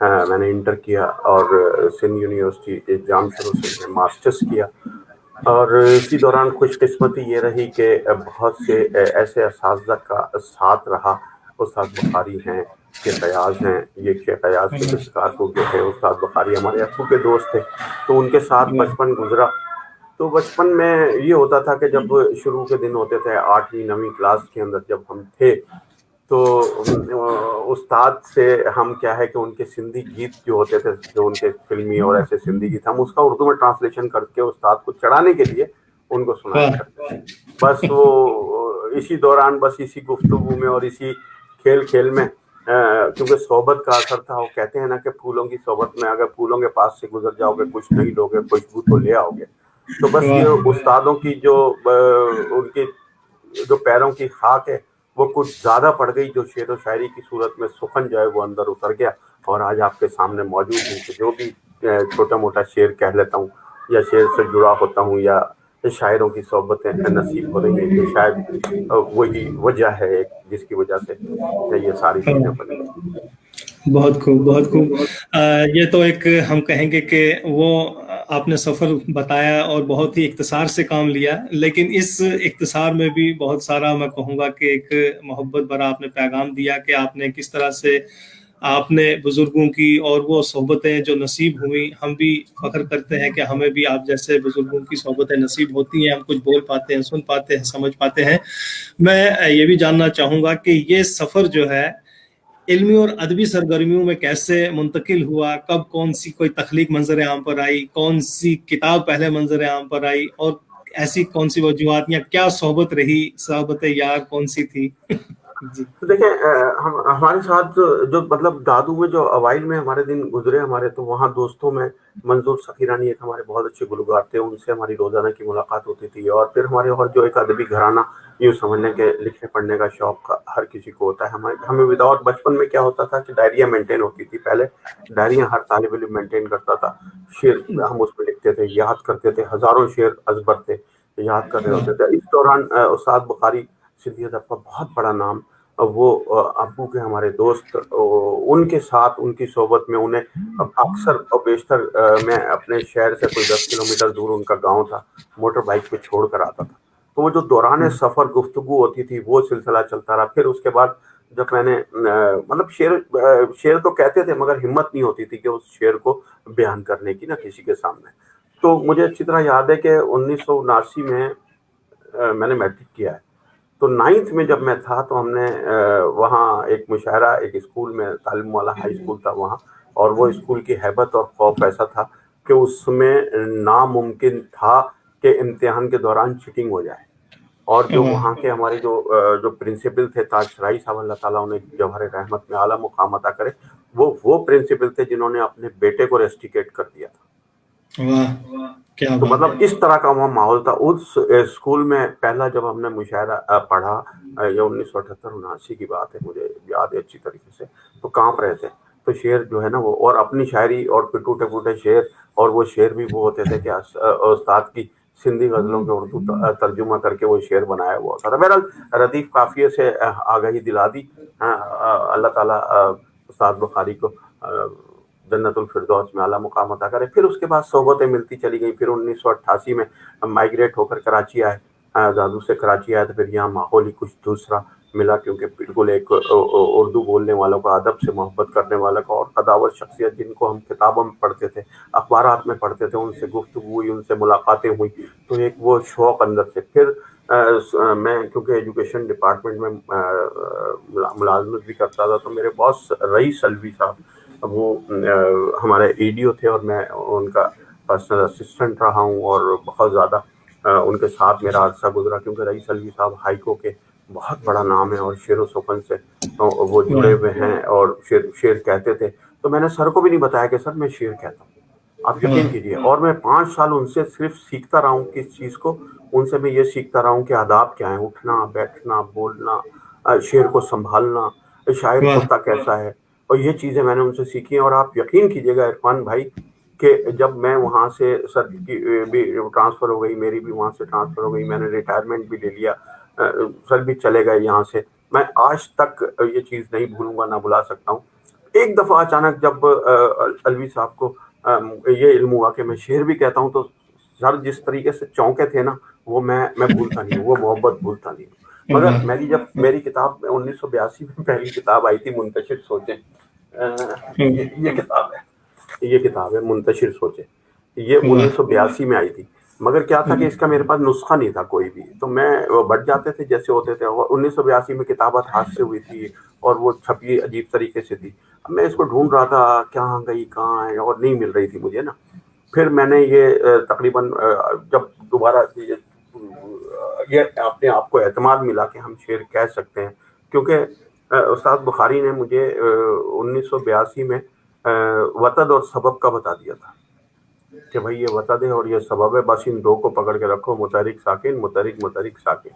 میں نے انٹر کیا اور سندھ یونیورسٹی جام شروع سے میں ماسٹرس کیا. اور اسی دوران خوش قسمتی یہ رہی کہ بہت سے ایسے اساتذہ کا ساتھ رہا. استاد بخاری ہیں، شیخ ایاز ہیں. یہ شیخ ایاز کے جو شکارپور کے تھے، استاد بخاری ہمارے ابو کے دوست تھے، تو ان کے ساتھ بچپن گزرا. تو بچپن میں یہ ہوتا تھا کہ جب شروع کے دن ہوتے تھے 8ویں 9ویں کلاس کے اندر جب ہم تھے، تو استاد سے ہم کیا ہے کہ ان کے سندھی گیت جو ہوتے تھے، جو ان کے فلمی اور ایسے سندھی گیت، ہم اس کا اردو میں ٹرانسلیشن کر کے استاد کو چڑھانے کے لیے ان کو سنایا کرتے تھے. بس وہ اسی دوران، بس اسی گفتگو میں اور اسی کھیل کھیل میں، کیونکہ صحبت کا اثر تھا. وہ کہتے ہیں نا کہ پھولوں کی صحبت میں اگر پھولوں کے پاس سے گزر جاؤ گے، کچھ نہیں لو گے، خوشبو تو لے آؤ گے. تو بس یہ استادوں کی جو ان کی جو پیروں کی خاک ہے وہ کچھ زیادہ پڑ گئی، جو شعر و شاعری کی صورت میں سخن جو ہے وہ اندر اتر گیا. اور آج آپ کے سامنے موجود ہوں کہ جو بھی چھوٹا موٹا شعر کہہ لیتا ہوں یا شعر سے جڑا ہوتا ہوں یا شاعروں کی صحبتیں نصیب ہو رہی ہیں، کہ شاید وہی وجہ ہے ایک جس کی وجہ سے یہ ساری چیزیں بنی. بہت خوب، بہت خوب. یہ تو ایک ہم کہیں گے کہ وہ آپ نے سفر بتایا اور بہت ہی اختصار سے کام لیا، لیکن اس اختصار میں بھی بہت سارا میں کہوں گا کہ ایک محبت بھرا آپ نے پیغام دیا کہ آپ نے کس طرح سے آپ نے بزرگوں کی اور وہ صحبتیں جو نصیب ہوئی. ہم بھی فخر کرتے ہیں کہ ہمیں بھی آپ جیسے بزرگوں کی صحبتیں نصیب ہوتی ہیں، ہم کچھ بول پاتے ہیں، سن پاتے ہیں، سمجھ پاتے ہیں. میں یہ بھی جاننا چاہوں گا کہ یہ سفر جو ہے علمی اور ادبی سرگرمیوں میں کیسے منتقل ہوا، کب کون سی کوئی تخلیق منظر عام پر آئی، کون سی کتاب پہلے منظر عام پر آئی، اور ایسی کون سی وجوہات یا کیا صحبت رہی، صحبت یار کون سی تھی؟ جی دیکھیں، ہمارے ساتھ جو مطلب دادو میں جو اوائل میں ہمارے دن گزرے ہمارے، تو وہاں دوستوں میں منظور سقیرانی ایک ہمارے بہت اچھے گلوکار تھے، ان سے ہماری روزانہ کی ملاقات ہوتی تھی. اور پھر ہمارے اور جو ایک ادبی گھرانہ، یوں سمجھنے کے لکھنے پڑھنے کا شوق ہر کسی کو ہوتا ہے. ہمیں وداؤٹ بچپن میں کیا ہوتا تھا کہ ڈائریاں مینٹین ہوتی تھی. پہلے ڈائریاں ہر طالب علم مینٹین کرتا تھا. شعر ہم اس میں لکھتے تھے، یاد کرتے تھے، ہزاروں شعر ازبر تھے، یاد کر رہے ہوتے تھے. اس دوران استاد بخاری سندھی ادب کا بہت بڑا نام، وہ ابو کے ہمارے دوست، ان کے ساتھ ان کی صحبت میں انہیں اکثر اور بیشتر میں اپنے شہر سے کوئی 10 کلومیٹر دور ان کا گاؤں تھا، موٹر بائک پہ چھوڑ کر آتا تھا. تو وہ جو دوران سفر گفتگو ہوتی تھی وہ سلسلہ چلتا رہا. پھر اس کے بعد جب میں نے مطلب شعر تو کہتے تھے مگر ہمت نہیں ہوتی تھی کہ اس شعر کو بیان کرنے کی نا کسی کے سامنے. تو مجھے اچھی طرح یاد ہے کہ 1979 میں میں نے میٹرک کیا ہے. تو 9th میں جب میں تھا تو ہم نے وہاں ایک مشاعرہ، ایک اسکول میں، تعلیم والا ہائی اسکول تھا وہاں، اور وہ اسکول کی ہیبت اور خوف ایسا تھا کہ اس میں ناممکن تھا کہ امتحان کے دوران چیٹنگ ہو جائے. اور جو وہاں کے ہمارے جو پرنسپل تھے تاج سرائی صاحب، اللہ تعالیٰ انہیں جوہر رحمت میں اعلیٰ مقام عطا کرے، وہ پرنسپل تھے جنہوں نے اپنے بیٹے کو ریسٹیکیٹ کر دیا تھا. کیا تو بات مطلب اس طرح کا وہاں ماحول تھا. اس اسکول میں پہلا جب ہم نے مشاعرہ پڑھا، یہ 1978-79 کی بات ہے، مجھے یاد ہے اچھی طریقے سے. تو کانپ رہے تھے. تو شعر جو ہے نا وہ، اور اپنی شاعری اور ٹوٹے پھوٹے شعر، اور وہ شعر بھی وہ ہوتے تھے کہ استاد کی سندھی غزلوں کے اردو ترجمہ کر کے وہ شعر بنایا ہوا ہوتا تھا. بہرحال ردیف قافیے سے آگاہی دلا دی. اللہ تعالیٰ استاد بخاری کو جنت الفردوس میں اعلیٰ مقام عطا کرے. پھر اس کے بعد صحبتیں ملتی چلی گئیں. پھر 1988 میں مائگریٹ ہو کر کراچی آئے، دادو سے کراچی آئے. تو پھر یہاں ماحول ہی کچھ دوسرا ملا، کیونکہ بالکل ایک اردو بولنے والوں کا، ادب سے محبت کرنے والا کا، اور قداور شخصیت جن کو ہم کتابوں میں پڑھتے تھے، اخبارات میں پڑھتے تھے، ان سے گفتگو ہوئی، ان سے ملاقاتیں ہوئی. تو ایک وہ شوق اندر سے. پھر میں کیونکہ ایجوکیشن ڈپارٹمنٹ میں ملازمت بھی کرتا تھا، تو میرے باس رئیس سلوی صاحب، وہ ہمارے ای ڈی او تھے، اور میں ان کا پرسنل اسسٹنٹ رہا ہوں. اور بہت زیادہ ان کے ساتھ میرا عرصہ گزرا، کیونکہ رئیس سلوی صاحب ہائیکو کے بہت بڑا نام ہے، اور شعر و سخن سے وہ جڑے ہوئے ہیں، اور شعر کہتے تھے. تو میں نے سر کو بھی نہیں بتایا کہ سر میں شعر کہتا ہوں، آپ یقین کیجیے. اور میں 5 سال ان سے صرف سیکھتا رہا ہوں کس چیز کو. ان سے میں یہ سیکھتا رہا ہوں کہ آداب کیا ہیں، اٹھنا بیٹھنا بولنا، شعر کو سنبھالنا، شاعر ہوتا کیسا ہے. اور یہ چیزیں میں نے ان سے سیکھی ہیں. اور آپ یقین کیجیے گا عرفان بھائی کہ جب میں وہاں سے، سر کی بھی ٹرانسفر ہو گئی، میری بھی وہاں سے ٹرانسفر ہو گئی، میں نے ریٹائرمنٹ بھی لے لیا، سر بھی چلے گئے یہاں سے، میں آج تک یہ چیز نہیں بھولوں گا، نہ بھلا سکتا ہوں. ایک دفعہ اچانک جب الوی صاحب کو یہ علم ہوا کہ میں شعر بھی کہتا ہوں، تو سر جس طریقے سے چونکے تھے نا، وہ میں بھولتا نہیں ہوں، وہ محبت بھولتا نہیں ہوں۔ مگر میری کتاب 1982 میں پہلی کتاب آئی تھی منتشر سوچیں، یہ کتاب ہے منتشر سوچیں، یہ 1982 میں آئی تھی۔ مگر کیا تھا کہ اس کا میرے پاس نسخہ نہیں تھا کوئی بھی، تو میں وہ بٹ جاتے تھے جیسے ہوتے تھے۔ 1982 میں کتابت ہاتھ سے ہوئی تھی اور وہ چھپی عجیب طریقے سے تھی۔ اب میں اس کو ڈھونڈ رہا تھا کہاں گئی کہاں ہے، اور نہیں مل رہی تھی مجھے نا۔ پھر میں نے یہ تقریباً جب دوبارہ یہ اپنے آپ کو اعتماد ملا کہ ہم شعر کہہ سکتے ہیں، کیونکہ استاد بخاری نے مجھے 1982 میں وطد اور سبب کا بتا دیا تھا کہ بھائی یہ وطد ہے اور یہ سبب ہے، بس ان دو کو پکڑ کے رکھو، متحرک ساکن متحرک متحرک ساکن،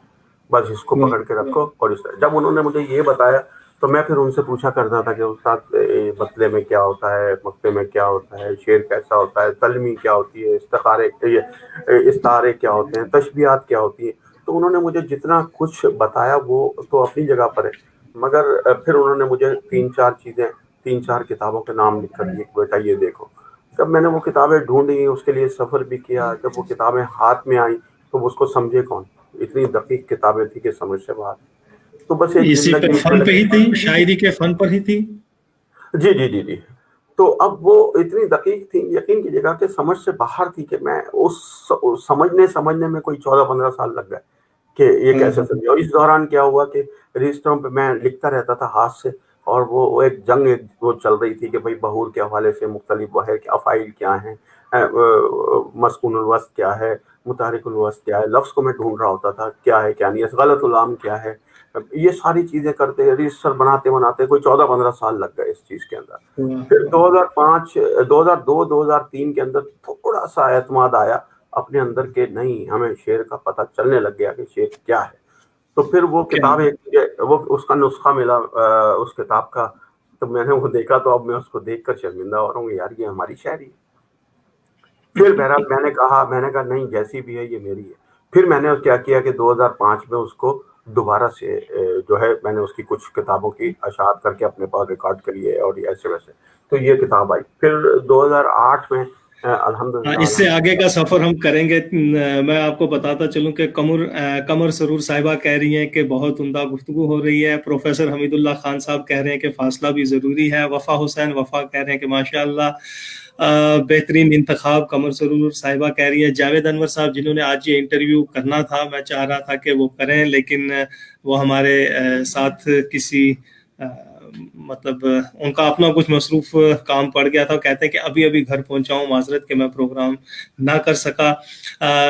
بس اس کو پکڑ کے رکھو۔ اور اس طرح جب انہوں نے مجھے یہ بتایا تو میں پھر ان سے پوچھا کرتا تھا کہ استاد مطلع میں کیا ہوتا ہے، مقطع میں کیا ہوتا ہے، شعر کیسا ہوتا ہے، تلمی کیا ہوتی ہے، استعارے کیا ہوتے ہیں، تشبیہات کیا ہوتی ہیں۔ تو انہوں نے مجھے جتنا کچھ بتایا وہ تو اپنی جگہ پر ہے، مگر پھر انہوں نے مجھے تین چار کتابوں کے نام لکھ کر دیے، بیٹا یہ دیکھو۔ جب میں نے وہ کتابیں ڈھونڈی، اس کے لیے سفر بھی کیا، جب وہ کتابیں ہاتھ میں آئیں تو اس کو سمجھے کون، اتنی دقیق کتابیں تھی کہ سمجھ سے باہر۔ تو بس ایک اسی پہ فن پہ ہی تھی، شاعری کے فن پر ہی تھی۔ جی جی جی جی۔ تو اب وہ اتنی دقیق تھی، یقین کیجیے گا کہ سمجھ سے باہر تھی، کہ میں اس سمجھنے میں کوئی 14-15 سال لگ گئے کہ یہ کیسے سمجھے۔ اور اس دوران کیا ہوا کہ رجسٹروں پہ میں لکھتا رہتا تھا ہاتھ سے، اور وہ ایک جنگ وہ چل رہی تھی کہ بھائی بہور کے حوالے سے مختلف وہ ہے کہ افعال کیا ہیں، مسکون الوسط کیا ہے، متحرک الوسط کیا ہے، لفظ کو میں ڈھونڈ رہا ہوتا تھا کیا ہے کیا نہیں ہے، غلط العام کیا ہے، یہ ساری چیزیں کرتے رجسٹر بناتے کوئی 14-15 سال لگ گئے اس چیز کے اندر۔ پھر 2003 کے اندر تھوڑا سا اعتماد آیا اپنے اندر کہ نہیں، ہمیں شعر کا پتہ چلنے لگ گیا کہ شعر کیا ہے۔ تو پھر وہ کتاب وہ اس کا نسخہ ملا اس کتاب کا، تو میں نے وہ دیکھا، تو اب میں اس کو دیکھ کر شرمندہ ہو رہا ہوں، یار یہ ہماری شاعری ہے۔ پھر بہرحال میں نے کہا نہیں، جیسی بھی ہے یہ میری ہے۔ پھر میں نے کیا کیا کہ 2005 میں اس کو دوبارہ سے جو ہے میں نے اس کی کچھ کتابوں کی اشاعت کر کے اپنے پاس ریکارڈ کریے، اور ایسے ویسے تو یہ کتاب آئی۔ پھر 2008 میں الحمدللہ اس سے آگے کا سفر ہم کریں گے۔ میں آپ کو بتاتا چلوں کہ قمر سرور صاحبہ کہہ رہی ہیں کہ بہت عمدہ گفتگو ہو رہی ہے۔ پروفیسر حمید اللہ خان صاحب کہہ رہے ہیں کہ فاصلہ بھی ضروری ہے۔ وفا کہہ رہے ہیں کہ ماشاءاللہ بہترین انتخاب۔ قمر سرور صاحبہ کہہ رہی ہے۔ جاوید انور صاحب جنہوں نے آج یہ انٹرویو کرنا تھا، میں چاہ رہا تھا کہ وہ کریں، لیکن وہ ہمارے ساتھ کسی مطلب ان کا اپنا کچھ مصروف کام پڑ گیا تھا۔ کہتے ہیں کہ ابھی گھر پہنچا ہوں، معذرت کہ میں پروگرام نہ کر سکا۔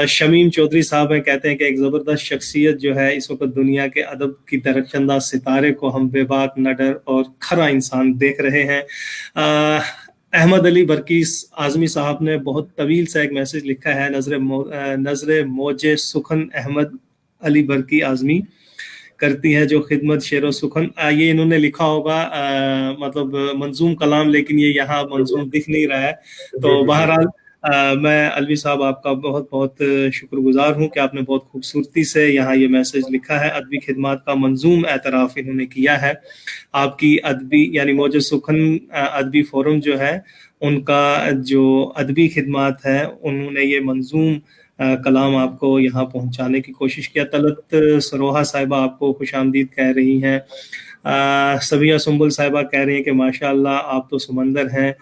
شمیم چودھری صاحب ہیں، کہتے ہیں کہ ایک زبردست شخصیت جو ہے اس وقت دنیا کے ادب کی درخشندہ ستارے کو ہم بے باک، نڈر اور کھرا انسان دیکھ رہے ہیں۔ احمد علی برکی اعظمی صاحب نے بہت طویل سا ایک میسج لکھا ہے۔ نظر موج سخن احمد علی برکی اعظمی کرتی ہے جو خدمت شعر و سخن۔ یہ انہوں نے لکھا ہوگا مطلب منظوم کلام، لیکن یہ یہاں منظوم دکھ نہیں رہا ہے۔ تو بہرحال میں الوی صاحب آپ کا بہت بہت شکر گزار ہوں کہ آپ نے بہت خوبصورتی سے یہاں یہ میسج لکھا ہے۔ ادبی خدمات کا منظوم اعتراف انہوں نے کیا ہے۔ آپ کی ادبی یعنی موج سخن ادبی فورم جو ہے، ان کا جو ادبی خدمات ہے، انہوں نے یہ منظوم کلام آپ کو یہاں پہنچانے کی کوشش کیا۔ طلعت سروہا صاحبہ آپ کو خوش آمدید کہہ رہی ہیں۔ سبیہ سنبل صاحبہ کہہ رہی ہیں کہ ماشاءاللہ آپ تو سمندر ہیں۔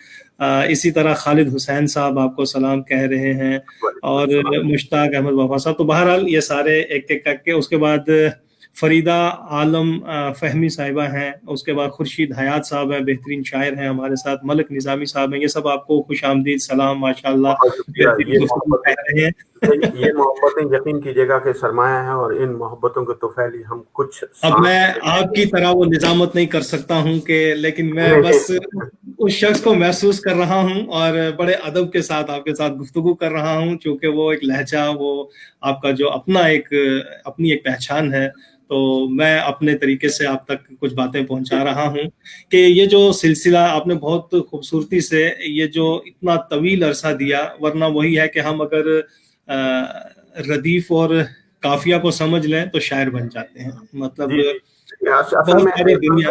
اسی طرح خالد حسین صاحب آپ کو سلام کہہ رہے ہیں، اور مشتاق احمد وفا صاحب۔ تو بہرحال یہ سارے ایک ایک کر کے، اس کے بعد فریدہ عالم فہمی صاحبہ ہیں، اس کے بعد خورشید حیات صاحب ہیں، بہترین شاعر ہیں ہمارے ساتھ، ملک نظامی صاحب ہیں۔ یہ سب آپ کو خوش آمدید، سلام، ماشاءاللہ یہ محبتیں یقین کیجیے گا کہ سرمایہ ہیں، اور ان محبتوں کے توفیل ہم کچھ اب میں آپ کی طرح وہ نظامت نہیں کر سکتا ہوں کہ، لیکن میں بس اس شخص کو محسوس کر رہا ہوں اور بڑے ادب کے ساتھ آپ کے ساتھ گفتگو کر رہا ہوں، چونکہ وہ ایک لہجہ، وہ آپ کا جو اپنی ایک پہچان ہے، تو میں اپنے طریقے سے آپ تک کچھ باتیں پہنچا رہا ہوں کہ یہ جو سلسلہ آپ نے بہت خوبصورتی سے یہ جو اتنا طویل عرصہ دیا، ورنہ وہی ہے کہ ہم اگر ردیف اور قافیہ کو سمجھ لیں تو شاعر بن جاتے ہیں، مطلب بہت ساری دنیا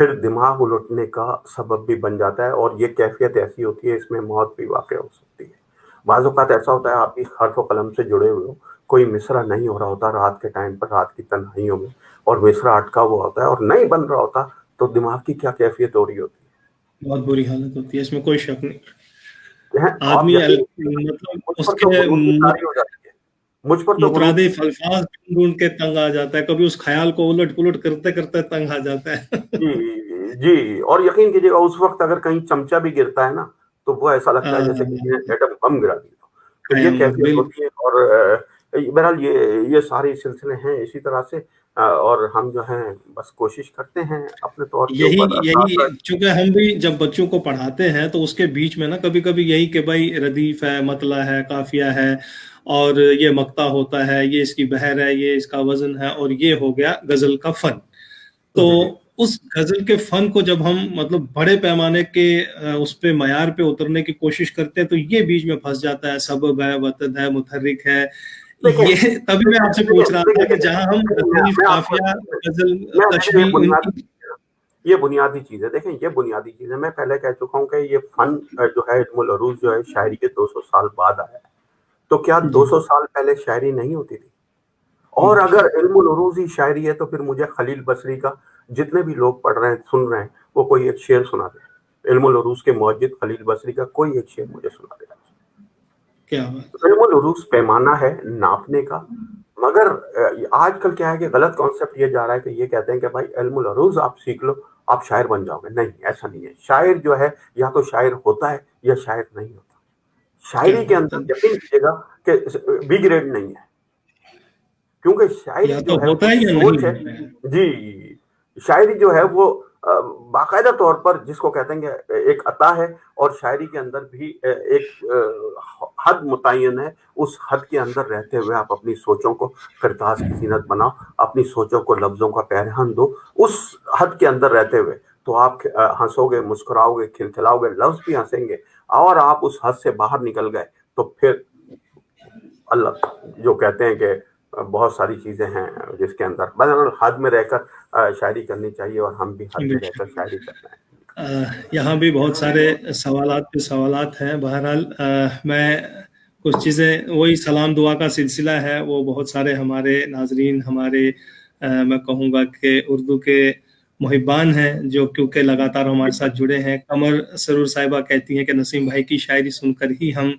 پھر دماغ الٹنے کا سبب بھی بن جاتا ہے، اور یہ کیفیت ایسی ہوتی ہے اس میں موت بھی واقع ہو سکتی ہے۔ بعض اوقات ایسا ہوتا ہے آپ بھی حرف و قلم سے جڑے ہوئے ہو، کوئی مصرع نہیں ہو رہا ہوتا رات کے ٹائم پر، رات کی تنہائیوں میں، اور مصرع اٹکا ہوا ہوتا ہے اور نہیں بن رہا ہوتا، تو دماغ کی کیا کیفیت ہو رہی ہوتی بہت بری حالت ہوتی ہے، اس میں کوئی شک نہیں۔ ہے۔ آپ آدمی یقین، مطلب مجھ اس پر تو کے غنودی طاری ہو جاتی ہے، مجھ پر تو غنودی، مترادف الفاظ ڈھونڈ کے تنگ آ جاتا ہے، کبھی اس خیال کو الٹ پلٹ کرتے کرتے تنگ آ جاتا ہے۔ جی جی، اور یقین کیجیے گا اس وقت اگر کہیں چمچہ بھی گرتا ہے نا تو وہ ایسا لگتا ہے جیسے کسی نے ایٹم بم گرا دیا۔ تو یہ قیامت کیفیت بالکل۔ ہوتی ہے، اور بہرحال یہ سارے سلسلے ہیں اسی طرح سے، اور ہم جو ہیں بس کوشش کرتے ہیں اپنے طور کے اوپر یہی چونکہ ہم بھی جب بچوں کو پڑھاتے ہیں تو اس کے بیچ میں نا کبھی کبھی یہی کہ بھائی ردیف ہے، مطلع ہے، قافیہ ہے، اور یہ مقطع ہوتا ہے، یہ اس کی بحر ہے، یہ اس کا وزن ہے، اور یہ ہو گیا غزل کا فن۔ تو جی جی اس غزل کے فن کو جب ہم مطلب بڑے پیمانے کے اس پہ معیار پہ اترنے کی کوشش کرتے ہیں تو یہ بیچ میں پھنس جاتا ہے، سبب ہے، وطد ہے، متحرک ہے۔ دیکھیں یہ تبھی میں آپ سے پوچھ رہا تھا کہ جہاں ہم ردیف، میں آپ کو، قافیہ، غزل، دیکھیں تشبیہ ان کی یہ بنیادی چیز ہے، دیکھیں یہ بنیادی چیز ہے۔ میں پہلے کہہ چکا ہوں کہ یہ فن جو ہے علم العروض جو ہے شاعری کے 200 سال بعد آیا ہے، تو کیا جی 200 سال پہلے شاعری نہیں ہوتی تھی؟ اور اگر علم العروض ہی شاعری ہے تو پھر مجھے خلیل بصری کا، جتنے بھی لوگ پڑھ رہے ہیں سن رہے ہیں، وہ کوئی ایک شعر سنا دے، علم العروض کے موجد خلیل بصری کا کوئی ایک شعر مجھے سنا دے۔ کیا بات علم العروض پیمانہ ہے ناپنے کا، مگر آج کل کیا ہے کہ غلط کانسیپٹ یہ جا رہا ہے کہ یہ کہتے ہیں کہ بھائی علم العروض آپ سیکھ لو آپ شاعر بن جاؤ گے۔ نہیں، ایسا نہیں ہے۔ شاعر جو ہے یا تو شاعر ہوتا ہے یا شاعر نہیں ہوتا۔ کیا شاعری کے بات ہے، اندر یقین کیجیے گا کہ بی گریڈ نہیں ہے، کیونکہ یا شاعری تو جو ہے ہوتا وہ ہے یا سوچ نہیں ہے۔ ہوتا ہے۔ جی، شاعری جو ہے وہ باقاعدہ طور پر جس کو کہتے ہیں کہ ایک عطا ہے، اور شاعری کے اندر بھی ایک حد متعین ہے، اس حد کے اندر رہتے ہوئے آپ اپنی سوچوں کو کرتاس کی زینت بناؤ، اپنی سوچوں کو لفظوں کا پیرہن دو، اس حد کے اندر رہتے ہوئے تو آپ ہنسو گے، مسکراؤ گے، کھلکھلاؤ گے، لفظ بھی ہنسیں گے، اور آپ اس حد سے باہر نکل گئے تو پھر اللہ جو کہتے ہیں کہ بہت ساری چیزیں ہیں جس کے اندر بہرحال حد میں رہ کر شاعری کرنی چاہیے، اور ہم بھی حد میں رہ کر شاعری کرنا ہے۔ یہاں بھی بہت سارے سوالات پہ سوالات ہیں، بہرحال میں کچھ چیزیں، وہی سلام دعا کا سلسلہ ہے، وہ بہت سارے ہمارے ناظرین، ہمارے میں کہوں گا کہ اردو کے محبان ہیں جو کیونکہ لگاتار ہمارے ساتھ جڑے ہیں۔ قمر سرور صاحبہ کہتی ہیں کہ نسیم بھائی کی شاعری سن کر ہی ہم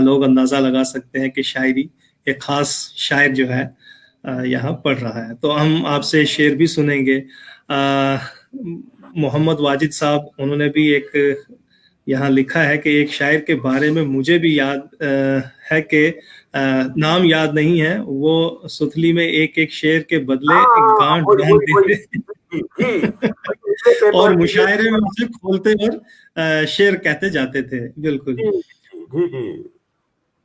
لوگ اندازہ لگا سکتے ہیں کہ شاعری ایک خاص شاعر جو ہے یہاں پڑھ رہا ہے۔ تو ہم آپ سے شعر بھی سنیں گے۔ محمد واجد صاحب، انہوں نے بھی ایک یہاں لکھا ہے کہ ایک شاعر کے بارے میں مجھے بھی یاد ہے کہ نام یاد نہیں ہے، وہ ستھلی میں ایک ایک شعر کے بدلے گانٹ باندھ دیتے اور مشاعرے میں اسے کھولتے اور شعر کہتے جاتے تھے۔ بالکل۔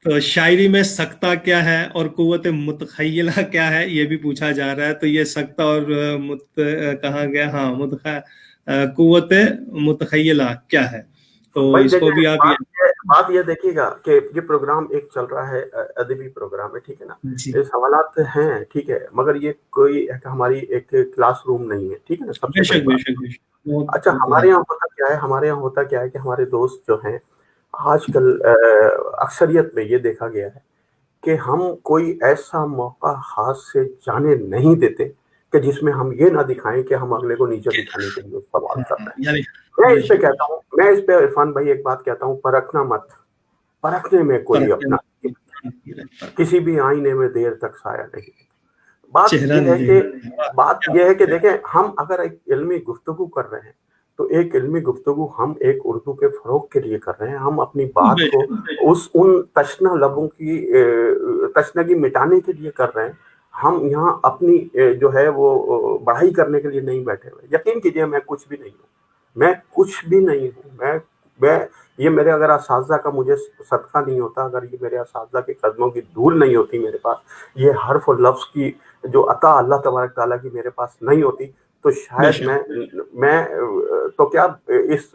تو شاعری میں سکتہ کیا ہے اور قوت متخیلہ کیا ہے، یہ بھی پوچھا جا رہا ہے۔ تو یہ سکتہ اور کہاں گیا، ہاں قوت متخیلہ کیا ہے، تو بھائی اس کو دیکھیں، بھی آپ بات یہ دیکھیے گا کہ یہ پروگرام ایک چل رہا ہے، ادبی پروگرام ہے، ٹھیک ہے نا، جی یہ سوالات ہیں، ٹھیک ہے، مگر یہ کوئی ہماری ایک کلاس روم نہیں ہے، ٹھیک ہے نا، سب بے سے بڑی شک بے بات۔ شک بے شک، بہت اچھا، بہت ہمارے یہاں ہوتا کیا ہے، ہمارے یہاں ہوتا کیا ہے کہ ہمارے دوست جو ہیں آج کل اکثریت میں یہ دیکھا گیا ہے کہ ہم کوئی ایسا موقع ہاتھ سے جانے نہیں دیتے کہ جس میں ہم یہ نہ دکھائیں کہ ہم اگلے کو نیچے دکھانے کے لیے سوال کر رہے ہیں۔ یعنی میں بے اس پہ شک کہتا ہوں، میں اس پہ عرفان بھائی ایک بات کہتا ہوں، پرکھنا مت، پرکھنے میں کوئی اپنا کسی بھی آئینے میں دیر تک سایہ نہیں۔ بات چہرہ یہ ہے نہیں کہ دیکھنا۔ دیکھیں، ہم اگر ایک علمی گفتگو کر رہے ہیں تو ایک علمی گفتگو ہم ایک اردو کے فروغ کے لیے کر رہے ہیں، ہم اپنی بات بے کو ان تشنہ لبوں کی تشنگی مٹانے کے لیے کر رہے ہیں، ہم یہاں اپنی جو ہے وہ بڑھائی کرنے کے لیے نہیں بیٹھے ہوئے۔ یقین کیجئے میں کچھ بھی نہیں ہوں، میں کچھ بھی نہیں ہوں، میں یہ میرے اگر اساتذہ کا مجھے صدقہ نہیں ہوتا، اگر یہ میرے اساتذہ کے قدموں کی دھول نہیں ہوتی میرے پاس، یہ حرف اور لفظ کی جو عطا اللہ تبارک تعالیٰ کی میرے پاس نہیں ہوتی، تو بے شاید شک میں تو کیا اس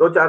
2-4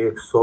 100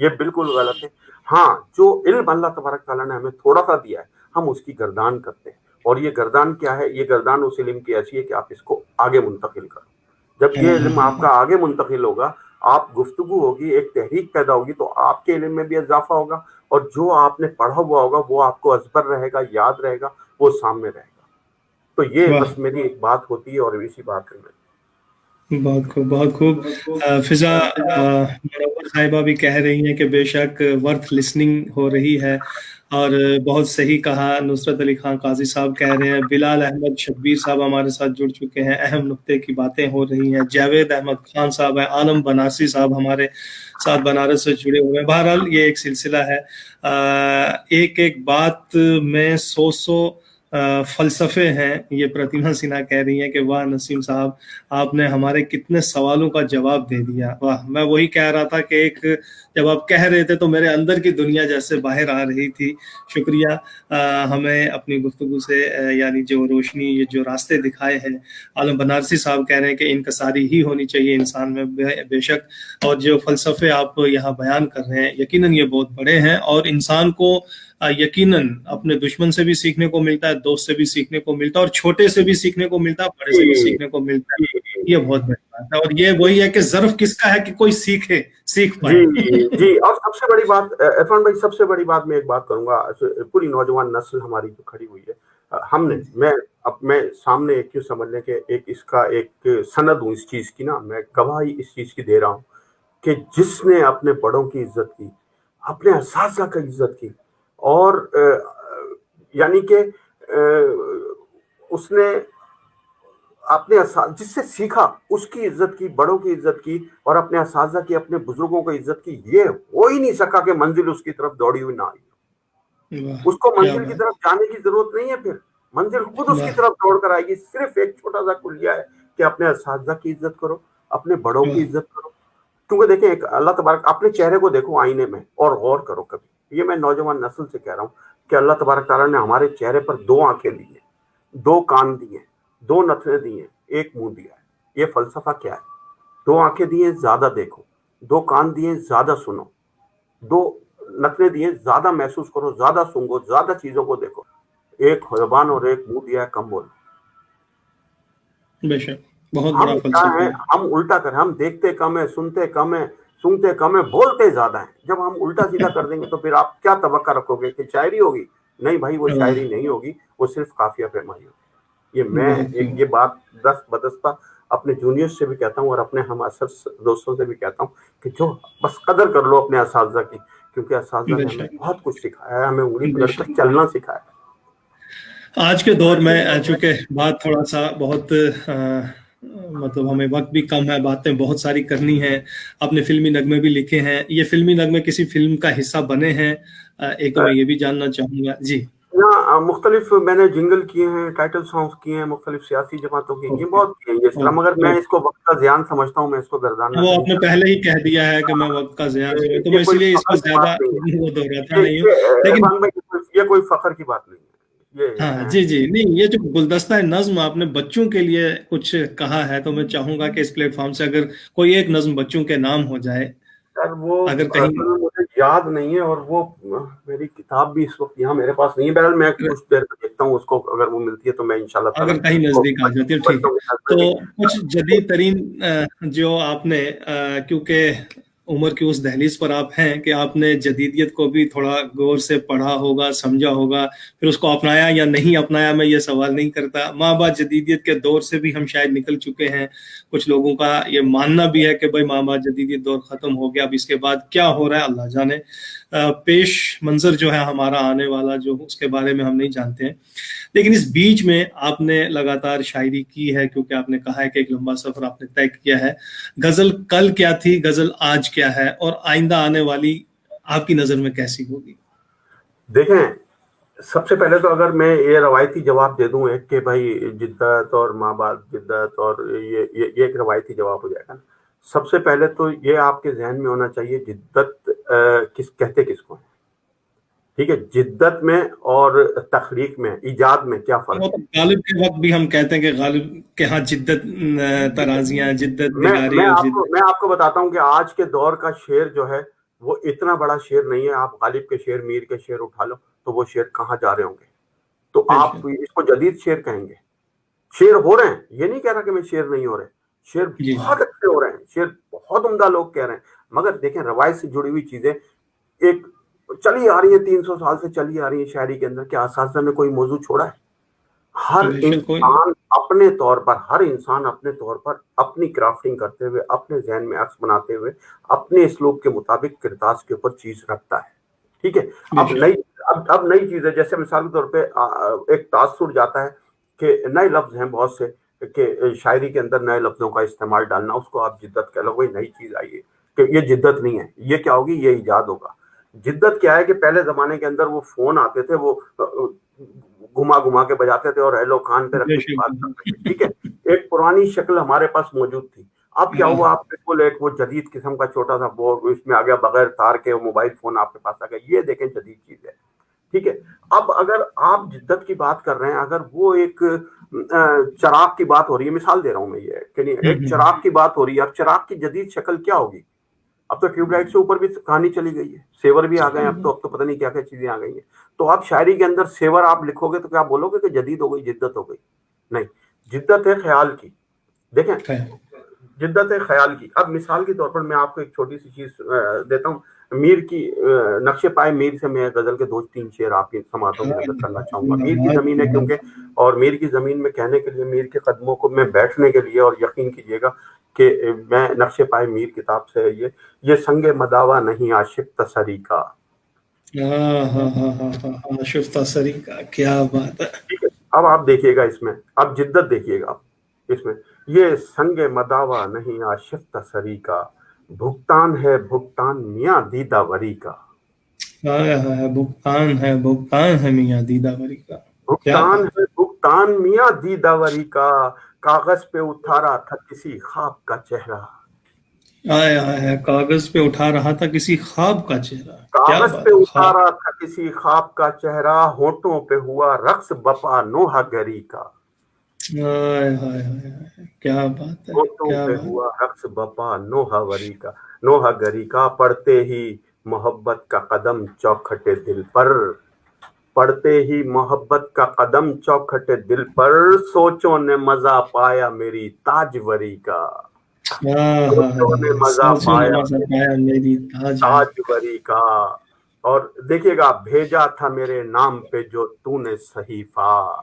یہ بالکل غلط ہے. ہاں جو علم اللہ تبارک تعالیٰ نے ہمیں تھوڑا سا دیا ہے ہم اس کی گردان کرتے ہیں, اور یہ گردان کیا ہے؟ یہ گردان اس علم کی ایسی ہے کہ آپ اس کو آگے منتقل کرو. جب یہ علم آپ کا آگے منتقل ہوگا, آپ گفتگو ہوگی, ایک تحریک پیدا ہوگی, تو آپ کے علم میں بھی اضافہ ہوگا, اور جو آپ نے پڑھا ہوا ہوگا وہ آپ کو ازبر رہے گا, یاد رہے گا, وہ سامنے رہے گا. تو یہ بس میری ایک بات ہوتی ہے, اور اسی بات میں بہت خوب, بہت خوب. فضا منور صاحبہ بھی کہہ رہی ہیں کہ بے شک ورتھ لسننگ ہو رہی ہے, اور بہت صحیح کہا. نصرت علی خان قاضی صاحب کہہ رہے ہیں, بلال احمد شبیر صاحب ہمارے ساتھ جڑ چکے ہیں, اہم نقطے کی باتیں ہو رہی ہیں. جاوید احمد خان صاحب ہیں, عالم بنارسی صاحب ہمارے ساتھ بنارس سے جڑے ہوئے ہیں. بہرحال یہ ایک سلسلہ ہے, ایک ایک بات میں سو فلسفے ہیں. یہ پرتیما سنہا کہہ رہی ہیں کہ واہ نسیم صاحب, آپ نے ہمارے کتنے سوالوں کا جواب دے دیا. واہ, میں وہی کہہ رہا تھا کہ ایک جب آپ کہہ رہے تھے تو میرے اندر کی دنیا جیسے باہر آ رہی تھی. شکریہ ہمیں اپنی گفتگو سے یعنی جو روشنی, یہ جو راستے دکھائے ہیں. عالم بنارسی صاحب کہہ رہے ہیں کہ انکساری ہی ہونی چاہیے انسان میں, بے شک. اور جو فلسفے آپ یہاں بیان کر رہے ہیں یقیناً یہ بہت بڑے ہیں, اور انسان کو یقیناً اپنے دشمن سے بھی سیکھنے کو ملتا ہے, دوست سے بھی سیکھنے کو ملتا ہے, اور چھوٹے سے بھی سیکھنے کو ملتا ہے, بڑے سے بھی سیکھنے کو ملتا ہے. یہ بہت بڑی بات ہے, اور یہ وہی ہے کہ ظرف کس کا ہے کہ کوئی سیکھ پائے. جی. اور سب سے بڑی بات عرفان بھائی, سب سے بڑی بات میں ایک بات کروں گا, پوری نوجوان نسل ہماری جو کھڑی ہوئی ہے, ہم نے میں سامنے ایک کیوں سمجھ لیں کہ ایک اس کا ایک سند ہوں اس چیز کی نا, میں گواہی اس چیز کی دے رہا ہوں کہ جس نے اپنے بڑوں کی عزت کی, اپنے اساتذہ کی عزت کی, اور یعنی کہ اس نے اپنے جس سے سیکھا اس کی عزت کی, بڑوں کی عزت کی, اور اپنے اساتذہ کی, اپنے بزرگوں کی عزت کی, یہ ہو ہی نہیں سکا کہ منزل اس کی طرف دوڑی ہوئی نہ آئی. اس کو منزل کی طرف جانے کی ضرورت نہیں ہے, پھر منزل خود اس کی طرف دوڑ کر آئے گی. صرف ایک چھوٹا سا کلیہ ہے کہ اپنے اساتذہ کی عزت کرو, اپنے بڑوں کی عزت کرو. کیونکہ دیکھیں, ایک اللہ تبارک, اپنے چہرے کو دیکھو آئینے میں اور غور کرو کبھی. یہ میں نوجوان نسل سے کہہ رہا ہوں کہ اللہ تبارک تعالیٰ نے ہمارے چہرے پر 2 آنکھیں دی ہیں, 2 کان دیے, 2 نتنے دیے ہیں, 1 منہ دیا ہے. یہ فلسفہ کیا ہے؟ 2 آنکھیں دیے زیادہ دیکھو, 2 کان دیے زیادہ سنو, 2 نتنے دیے زیادہ محسوس کرو, زیادہ سنگو, زیادہ چیزوں کو دیکھو. 1 زبان اور 1 منہ دیا ہے کم بولو. بے شک بہت بڑا ہم کیا فلسفہ ہیں؟ ہے. ہم الٹا کریں, ہم دیکھتے کم ہے, سنتے کم ہے, سنتے کم ہے, بولتے زیادہ ہیں. جب ہم الٹا سیدھا کر دیں گے تو پھر آپ کیا توقع رکھو گے کہ شاعری ہوگی؟ نہیں بھائی, وہ شاعری نہیں ہوگی, وہ صرف قافیہ پیمائی ہوگی. یہ میں یہ بات دست بدستہ اپنے جونیئر سے بھی کہتا ہوں, اور اپنے ہم اساتذہ دوستوں سے بھی کہتا ہوں کہ جو بس قدر کر لو اپنے اساتذہ کی, کیونکہ اساتذہ نے ہمیں بہت کچھ سکھایا ہے, ہمیں انگلی پکڑ کر چلنا سکھایا ہے. آج کے دور میں چونکہ بات تھوڑا سا بہت مطلب ہمیں وقت بھی کم ہے, باتیں بہت ساری کرنی ہیں. آپ نے فلمی نغمے بھی لکھے ہیں, یہ فلمی نغمے کسی فلم کا حصہ بنے ہیں؟ ایک تو میں یہ بھی جاننا چاہوں گا. جی مختلف میں نے جنگل کیے ہیں, ٹائٹل سانگز کیے ہیں, مختلف سیاسی جماعتوں کی یہ بہت کیے ہیں یہ سلام, مگر میں اس کو وقت کا زیان سمجھتا ہوں, میں اس کو گرداننا وہ آپ نے پہلے ہی کہہ دیا ہے کہ میں وقت کا زیان سمجھتا ہوں, تو میں اس لیے اس کو زیادہ وہ دہراتا نہیں ہوں. لیکن یہ کوئی فخر کی بات نہیں ہے. ہاں جی نہیں, یہ جو گلدستہ نظم آپ نے بچوں کے لیے کچھ کہا ہے, تو میں چاہوں گا کہ اس پلیٹ فارم سے اگر کوئی ایک نظم بچوں کے نام ہو جائے. وہ اگر کہیں مجھے یاد نہیں ہے, اور وہ میری کتاب بھی اس وقت یہاں میرے پاس نہیں ہے. بہرحال میں کچھ دیر تک دیکھتا ہوں اس کو, اگر وہ ملتی ہے تو میں انشاءاللہ تعالی اگر کہیں نزدیک آ جاتی ہے ٹھیک ہے. تو کچھ جدید ترین جو آپ نے, کیونکہ عمر کی اس دہلیز پر آپ ہیں کہ آپ نے جدیدیت کو بھی تھوڑا غور سے پڑھا ہوگا, سمجھا ہوگا, پھر اس کو اپنایا یا نہیں اپنایا میں یہ سوال نہیں کرتا. ماں باپ جدیدیت کے دور سے بھی ہم شاید نکل چکے ہیں. کچھ لوگوں کا یہ ماننا بھی ہے کہ بھائی ماں باپ جدیدیت دور ختم ہو گیا, اب اس کے بعد کیا ہو رہا ہے اللہ جانے. پیش منظر جو ہے ہمارا آنے والا, جو اس کے بارے میں ہم نہیں جانتے ہیں. لیکن اس بیچ میں آپ نے لگاتار شاعری کی ہے, کیونکہ آپ نے کہا ہے کہ ایک لمبا سفر آپ نے طے کیا ہے. غزل کل کیا تھی, غزل آج کیا ہے, اور آئندہ آنے والی آپ کی نظر میں کیسی ہوگی؟ دیکھیں, سب سے پہلے تو اگر میں یہ روایتی جواب دے دوں ایک کہ بھائی جدت اور ماں باپ جدت, اور یہ ایک روایتی جواب ہو جائے گا. سب سے پہلے تو یہ آپ کے ذہن میں ہونا چاہیے جدت کہتے کس کو ہے. ٹھیک ہے, جدت میں اور تخلیق میں, ایجاد میں کیا فرق ہے؟ غالب کے وقت بھی ہم کہتے ہیں کہ غالب کے ہاں جدت ترازیاں, جدت نگاری, اور میں آپ کو بتاتا ہوں کہ آج کے دور کا شعر جو ہے وہ اتنا بڑا شعر نہیں ہے. آپ غالب کے شعر, میر کے شعر اٹھا لو تو وہ شعر کہاں جا رہے ہوں گے. تو آپ اس کو جدید شعر کہیں گے. شعر ہو رہے ہیں, یہ نہیں کہہ رہا کہ میں شعر نہیں ہو رہے, شعر بہت اچھے ہو رہے ہیں, شعر بہت عمدہ لوگ کہہ رہے ہیں, مگر دیکھیں روایت سے جڑی ہوئی چیزیں ایک چلی آ رہی ہے, 300 سال سے چلی آ رہی ہے شاعری کے اندر. کیا اساتذہ نے کوئی موضوع چھوڑا ہے؟ ہر انسان اپنے طور پر, ہر انسان اپنے طور پر اپنی کرافٹنگ کرتے ہوئے, اپنے ذہن میں عکس بناتے ہوئے, اپنے اسلوب کے مطابق کرداس کے اوپر چیز رکھتا ہے. ٹھیک ہے. اب نئی چیز ہے, جیسے مثال کے طور پہ ایک تاثر جاتا ہے کہ نئے لفظ ہیں بہت سے, کہ شاعری کے اندر نئے لفظوں کا استعمال ڈالنا, اس کو آپ جدت کہہ لو. کوئی نئی چیز آئی ہے کہ یہ جدت نہیں ہے, یہ کیا ہوگی, یہ ایجاد ہوگا. جدت کیا ہے کہ پہلے زمانے کے اندر وہ فون آتے تھے, وہ گھما گھما کے بجاتے تھے اور ہیلو کان پہ رکھ کے بات کرتے تھے. ٹھیک ہے. ایک پرانی شکل ہمارے پاس موجود تھی. اب کیا ہوا, آپ بالکل ایک وہ جدید قسم کا چھوٹا سا بورڈ اس میں آ گیا, بغیر تار کے موبائل فون آپ کے پاس آ گیا. یہ دیکھیں جدید چیز ہے. ٹھیک ہے. اب اگر آپ جدت کی بات کر رہے ہیں, اگر وہ ایک چراغ کی بات ہو رہی ہے, مثال دے رہا ہوں میں یہ کہ نہیں, ایک چراغ کی بات ہو رہی ہے, اب چراغ کی جدید شکل کیا ہوگی؟ اب تو ٹیوب لائٹ سے اوپر بھی کہانی چلی گئی ہے, سیور بھی آ گئے, اب تو پتہ نہیں کیا کیا چیزیں آ گئی ہیں. تو آپ شاعری کے اندر سیور آپ لکھو گے تو کیا بولو گے کہ جدید ہو گئی, جدت ہو گئی؟ نہیں, جدت ہے خیال کی. دیکھیں, جدت ہے خیال کی. اب مثال کے طور پر میں آپ کو ایک چھوٹی سی چیز دیتا ہوں. میر کی نقش پائے میر سے میں غزل کے 2-3 شعر آپ کی سماعتوں میں نظر کرنا چاہوں گا. میر کی زمین ہے کیونکہ, اور میر کی زمین میں کہنے کے لیے, میر کے قدموں کو میں بیٹھنے کے لیے, اور یقین کیجیے گا کہ میں نقش پائے میر کتاب سے یہ سنگ مداوا نہیں عاشق تسری کا. عاشق تسری کا, کیا بات ہے. ٹھیک ہے. اب آپ دیکھیے گا اس میں, اب جدت دیکھیے گا اس میں, یہ سنگ مداوا نہیں عاشق تسری کا, بھگتان ہے بھگتان میاں دیدہ وری کا. بھگتان ہے میاں دیدہ وری کا. بھگتان ہے بھگتان میاں دیدہ وری کا, کاغذ پہ اتارا تھا کسی خواب کا چہرہ. کاغذ پہ اٹھا رہا تھا کسی خواب کا چہرہ. کاغذ پہ اتارا تھا کسی خواب کا چہرہ, ہونٹوں پہ ہوا رقص بپا نوحہ گری کا. کیا بات ہے, ہونٹوں پہ ہوا رقص بپا نوحہ وری کا, نوحہ گری کا. پڑھتے ہی محبت کا قدم چوکھٹے دل پر, پڑھتے ہی محبت کا قدم چوکھٹے دل پر, سوچوں نے مزہ پایا میری تاجوری کا. سوچوں نے مزہ پایا میری تاجوری کا. اور دیکھیے گا, بھیجا تھا میرے نام پہ جو تو نے صحیفہ,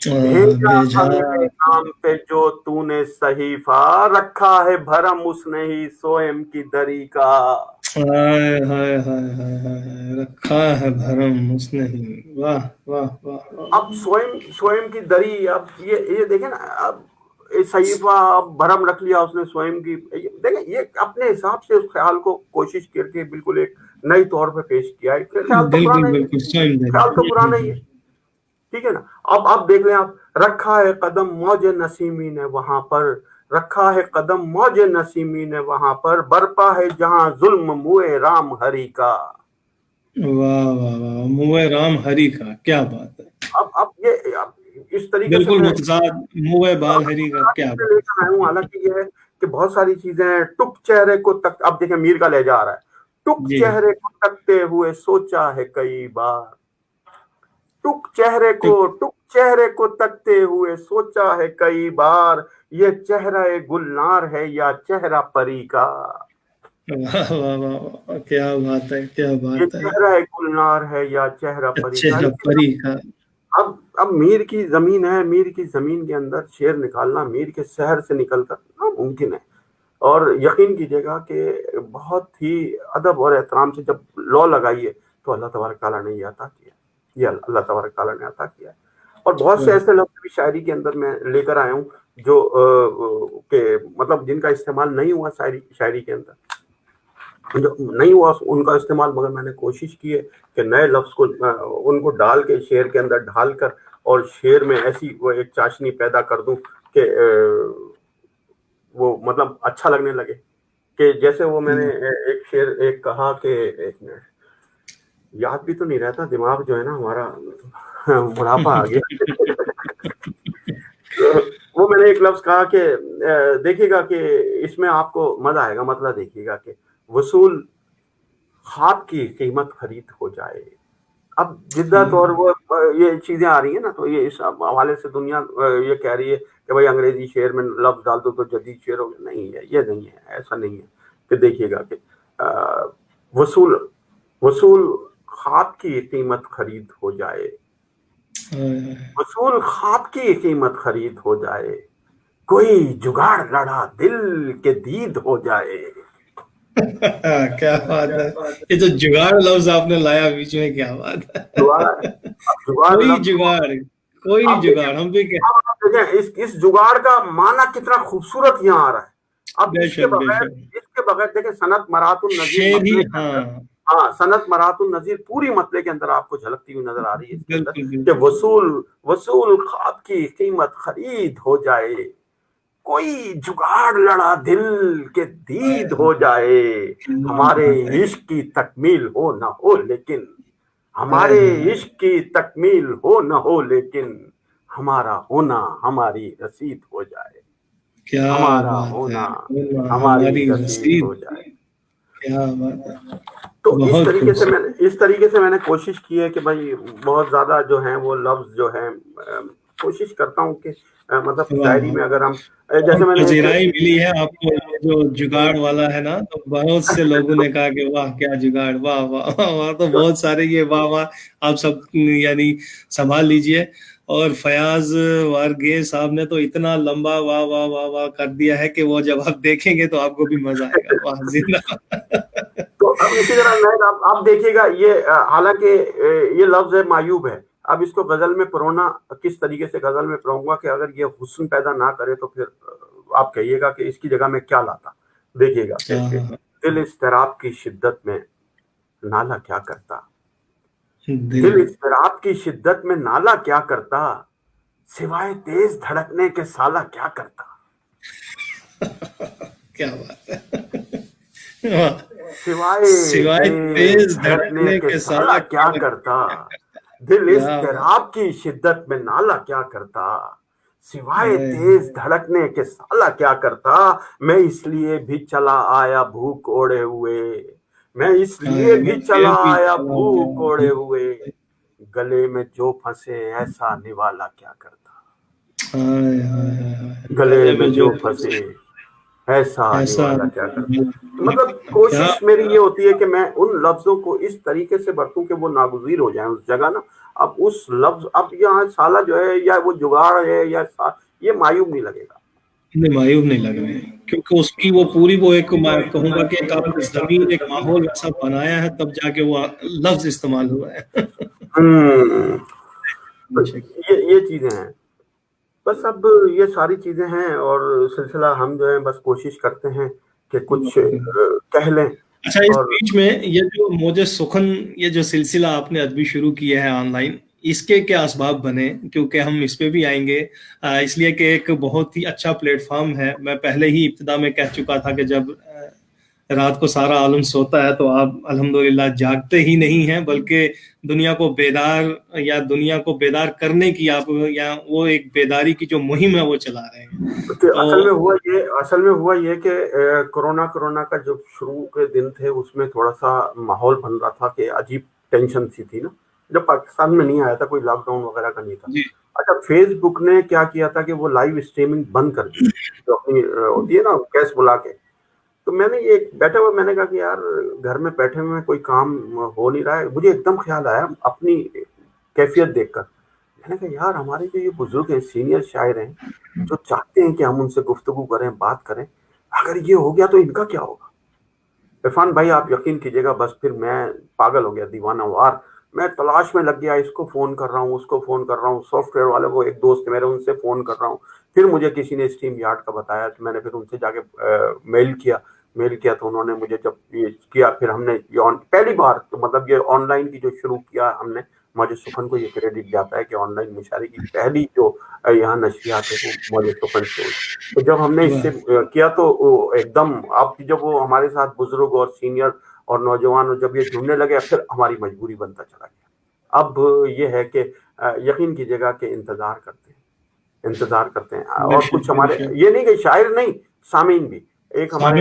بھیجا تھا میرے نام پہ جو تو نے صحیفہ, رکھا ہے بھرم اس نے ہی سوئم کی دری کا. رکھا ہے بھرم اس نے ہی. واہ واہ واہ. اب سوئم کی دری, اب یہ دیکھیں نا, اب صحیفہ اب بھرم رکھ لیا اس نے سوئم کی. دیکھیں یہ اپنے حساب سے اس خیال کو کوشش کر کے بالکل ایک نئی طور پہ پیش کیا ہے. خیال تو پرانا ہی ہے, خیال تو پرانا ہی ہے. ٹھیک ہے نا. اب دیکھ لیں آپ, رکھا ہے قدم موج نسیمی نے وہاں پر, رکھا ہے قدم موج نسیمی نے وہاں پر, برپا ہے جہاں ظلم موئے رام ہری کا. واہ واہ واہ, موئے رام ہری کا, کیا بات ہے. اب یہ اس طریقے سے بالکل میں متضاد, موئے بال ہری کا, کیا بات. لے کر آیا ہوں. حالانکہ یہ ہے کہ بہت ساری چیزیں ہیں. ٹک چہرے کو تک, اب دیکھیں میر کا لہجہ آ رہا ہے, ٹک چہرے کو تکتے ہوئے سوچا ہے کئی بار, ٹک چہرے کو تکتے ہوئے سوچا ہے کئی بار, یہ چہرہ گلنار ہے یا چہرہ پری کا. واہ واہ واہ, کیا بات ہے, کیا یہ بات ہے. چہرہ گلنار ہے یا چہرہ پری کا. چہرہ پری کا. اب میر کی زمین ہے, میر کی زمین کے اندر شعر نکالنا میر کے شہر سے نکل کر ناممکن ہے. اور یقین کیجیے گا کہ بہت ہی ادب اور احترام سے جب لو لگائیے تو اللہ تبارک تعالیٰ نے یہ عطا کیا, یہ اللہ تبارک تعالیٰ نے عطا کیا ہے. اور بہت سے ایسے لفظ بھی شاعری کے اندر میں لے کر آیا ہوں جو کہ مطلب جن کا استعمال نہیں ہوا شاعری کے اندر, جو نہیں ہوا ان کا استعمال, مگر میں نے کوشش کی ہے کہ نئے لفظ کو ان کو ڈال کے شعر کے اندر ڈھال کر, اور شعر میں ایسی وہ ایک چاشنی پیدا کر دوں کہ وہ مطلب اچھا لگنے لگے. کہ جیسے وہ میں نے ایک شعر ایک کہا کہ, ایک منٹ یاد بھی تو نہیں رہتا, دماغ جو ہے نا ہمارا بڑھاپا آ گیا. وہ میں نے ایک لفظ کہا کہ دیکھیے گا کہ اس میں آپ کو مزہ آئے گا. مطلب دیکھیے گا کہ وصول خواب کی قیمت خرید ہو جائے. اب جدت اور وہ یہ چیزیں آ رہی ہیں نا, تو یہ اس حوالے سے دنیا یہ کہہ رہی ہے کہ بھائی انگریزی شعر میں لفظ ڈال دو تو جدید شعر ہو گیا. نہیں ہے, یہ نہیں ہے, ایسا نہیں ہے. کہ دیکھیے گا کہ وصول خواب کی قیمت خرید ہو جائے, وصول خواب کی قیمت خرید ہو جائے, کوئی جگاڑ لڑا دل کے دید ہو جائے. کیا بات ہے, یہ جو جگاڑ لفظ آپ نے لایا بیچ میں, کیا بات ہے. جگاڑ کوئی لفظ جگاڑ, کوئی آپ جگاڑ, ہم بھی کہ دیکھیں اس جگاڑ کا معنی کتنا خوبصورت یہاں آ رہا ہے. اب بے اس کے شک بے بغیر شک دیکھیں صنعت مرات النظیر شعر ہی, مسئلے کے ہاں اندر, ہاں صنعت مرات النظیر پوری مسئلے کے اندر آپ کو جھلکتی ہوئی نظر آ رہی ہے اس کے اندر بالکل کہ بالکل. وصول خواب کی قیمت خرید ہو جائے, کوئی جگاڑ لڑا دل کے دید ہو جائے, ہمارے عشق کی تکمیل ہو نہ ہو لیکن, ہمارے عشق کی تکمیل ہو نہ ہو لیکن, ہمارا ہونا ہماری رسید ہو جائے. کیا ہمارا بات ہے, ہونا ہماری ہماری رسید رسید, ہو جائے. کیا بات ہے, تو بہت اس طریقے سے میں نے کوشش کی ہے کہ بھائی بہت زیادہ جو ہیں وہ لفظ جو ہیں کوشش کرتا ہوں کہ مطلب شاعری میں اگر ہم جیسے میں نے پذیرائی ملی ہے آپ کو, یہ جو جگاڑ والا ہے نا, تو بہت سے لوگوں نے کہا کہ واہ کیا جگاڑ, واہ واہ واہ, تو بہت سارے یہ واہ واہ آپ سب یعنی سنبھال لیجئے. اور فیاض وارگیز صاحب نے تو اتنا لمبا واہ واہ واہ واہ کر دیا ہے کہ وہ جب آپ دیکھیں گے تو آپ کو بھی مزہ آئے گا. واہ زندہ. تو اب اسی طرح آپ دیکھیے گا, یہ حالانکہ یہ لفظ ہے معیوب ہے, اب اس کو غزل میں پرونا کس طریقے سے غزل میں پروں گا کہ اگر یہ حسن پیدا نہ کرے تو پھر آپ کہیے گا کہ اس کی جگہ میں کیا لاتا. دیکھیے گا کہ دل اضطراب کی شدت میں نالا کیا کرتا, دل اضطراب کی شدت میں نالا کیا کرتا, سوائے تیز دھڑکنے کے سالہ کیا کرتا. کیا بات ہے, سوائے تیز دھڑکنے کے سالہ کیا کرتا, دل اضطراب کی شدت میں نالا کیا کرتا, سوائے تیز دھڑکنے کے سالہ کیا کرتا. میں اس لیے بھی چلا آیا بھوک اوڑے ہوئے, میں اس لیے بھی چلا آیا بھوک اوڑے ہوئے, گلے میں جو پھنسے ایسا نوالا کیا کرتا. گلے میں جو پھنسے ایسا نوالا کیا کرتا. مطلب کوشش میری یہ ہوتی ہے کہ میں ان لفظوں کو اس طریقے سے برتوں کہ وہ ناگزیر ہو جائیں اس جگہ نا. اب اس لفظ, اب یہاں سالہ جو ہے یا وہ جگاڑ ہے یا یہ معیوب نہیں لگے گا, مایوب نہیں لگ رہے ہیں, کیونکہ اس کی وہ پوری وہ ایک میں کہوں گا کہ ایک آپ نے زمین ایک ماحول ایسا بنایا ہے تب جا کے وہ لفظ استعمال ہوا ہے. یہ چیزیں ہیں بس. اب یہ ساری چیزیں ہیں اور سلسلہ ہم جو ہے بس کوشش کرتے ہیں کہ کچھ کہہ لیں. اچھا, اس اور بیچ میں یہ جو موجِ سخن, یہ جو سلسلہ آپ نے ادبی شروع کیا ہے آن لائن, اس کے کیا اسباب بنے, کیونکہ ہم اس پہ بھی آئیں گے, اس لیے کہ ایک بہت ہی اچھا پلیٹ فارم ہے. میں پہلے ہی ابتدا میں کہہ چکا تھا کہ جب رات کو سارا عالم سوتا ہے تو آپ الحمدللہ جاگتے ہی نہیں ہیں, بلکہ دنیا کو بیدار کرنے کی آپ یا وہ ایک بیداری کی جو مہم ہے وہ چلا رہے ہیں. تو اصل میں ہوا یہ کہ کرونا کا جو شروع کے دن تھے اس میں تھوڑا سا ماحول بن رہا تھا کہ عجیب ٹینشن سی تھی نا, جب پاکستان میں نہیں آیا تھا, کوئی لاک ڈاؤن وغیرہ کا نہیں تھا. جی اچھا, فیس بک نے کیا کیا تھا کہ وہ لائیو اسٹریمنگ بند کر دی جو اپنی ہوتی ہے نا کیس بلا کے. تو میں نے یہ بیٹھے ہوئے میں نے کہا کہ یار گھر میں بیٹھے ہوئے کوئی کام ہو نہیں رہا ہے. مجھے ایک دم خیال آیا اپنی کیفیت دیکھ کر, میں نے کہا یار ہمارے جو یہ بزرگ ہیں, سینئر شاعر ہیں, جو چاہتے ہیں کہ ہم ان سے گفتگو کریں, بات کریں, اگر یہ ہو گیا تو ان کا کیا ہوگا. عرفان بھائی آپ یقین کیجیے گا, بس پھر میں پاگل ہو گیا, دیوانہ وار. میں تلاش میں لگ گیا, اس کو فون کر رہا ہوں, اس کو فون کر رہا ہوں, سافٹ ویئر والے وہ ایک دوست میرے ان سے فون کر رہا ہوں. پھر مجھے کسی نے اسٹریم یارڈ کا بتایا, تو میں نے پھر ان سے جا کے میل کیا تو انہوں نے مجھے جب یہ کیا, پھر ہم نے پہلی بار مطلب یہ آن لائن کی جو شروع کیا ہم نے, موجِ سخن کو یہ کریڈٹ جاتا ہے کہ آن لائن مشاعرے کی پہلی جو یہاں نشریات ہے وہ موجِ سخن سے ہوئی. تو جب ہم نے اس سے کیا تو ایک دم اب جب وہ ہمارے ساتھ بزرگ اور سینئر اور نوجوان جب یہ جڑنے لگے, پھر ہماری مجبوری بنتا چلا گیا. اب یہ ہے کہ یقین کیجیے گا کہ انتظار کرتے ہیں. اور کچھ ہمارے یہ نہیں کہ شاعر نہیں, سامعین بھی ایک ہمارے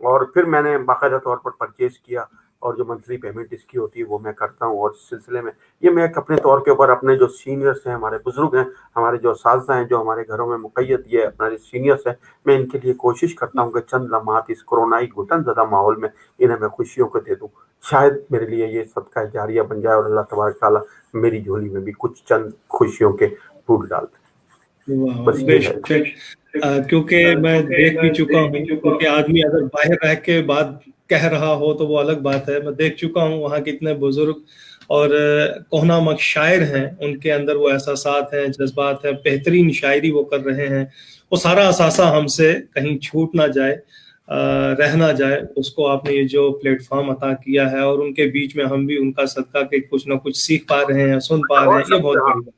اور پھر میں نے باقاعدہ طور پر پرچیز کیا، اور جو منتھلی پیمنٹ اس کی ہوتی ہے وہ میں کرتا ہوں، اور اس سلسلے میں یہ میں ایک اپنے طور کے اوپر اپنے جو سینئرس ہیں، ہمارے بزرگ ہیں، ہمارے جو اساتذہ ہیں جو ہمارے گھروں میں مقید یہ اپنا سینئرس ہیں، میں ان کے لیے کوشش کرتا ہوں کہ چند لمحات اس کرونائی گھٹن زدہ ماحول میں انہیں میں خوشیوں کو دے دوں، شاید میرے لیے یہ صدقہ جاریہ بن جائے اور اللہ تبارک تعالیٰ میری جھولی میں بھی کچھ چند خوشیوں کے پھول ڈال دے. واہ، بس بے یہ ہے. شک کیونکہ میں دیکھ بھی چکا ہوں، کیونکہ آدمی اگر باہر رہ کے بات کہہ رہا ہو تو وہ الگ بات ہے، میں دیکھ چکا ہوں وہاں کتنے بزرگ اور کوہنا مک شاعر ہیں، ان کے اندر وہ احساسات ہیں، جذبات ہیں، بہترین شاعری وہ کر رہے ہیں، وہ سارا اثاثہ ہم سے کہیں چھوٹ نہ جائے، رہ نہ جائے، اس کو آپ نے یہ جو پلیٹ فارم عطا کیا ہے، اور ان کے بیچ میں ہم بھی ان کا صدقہ کہ کچھ نہ کچھ سیکھ پا رہے ہیں، سن پا رہے اور ہیں، یہ سب بہت سے بڑی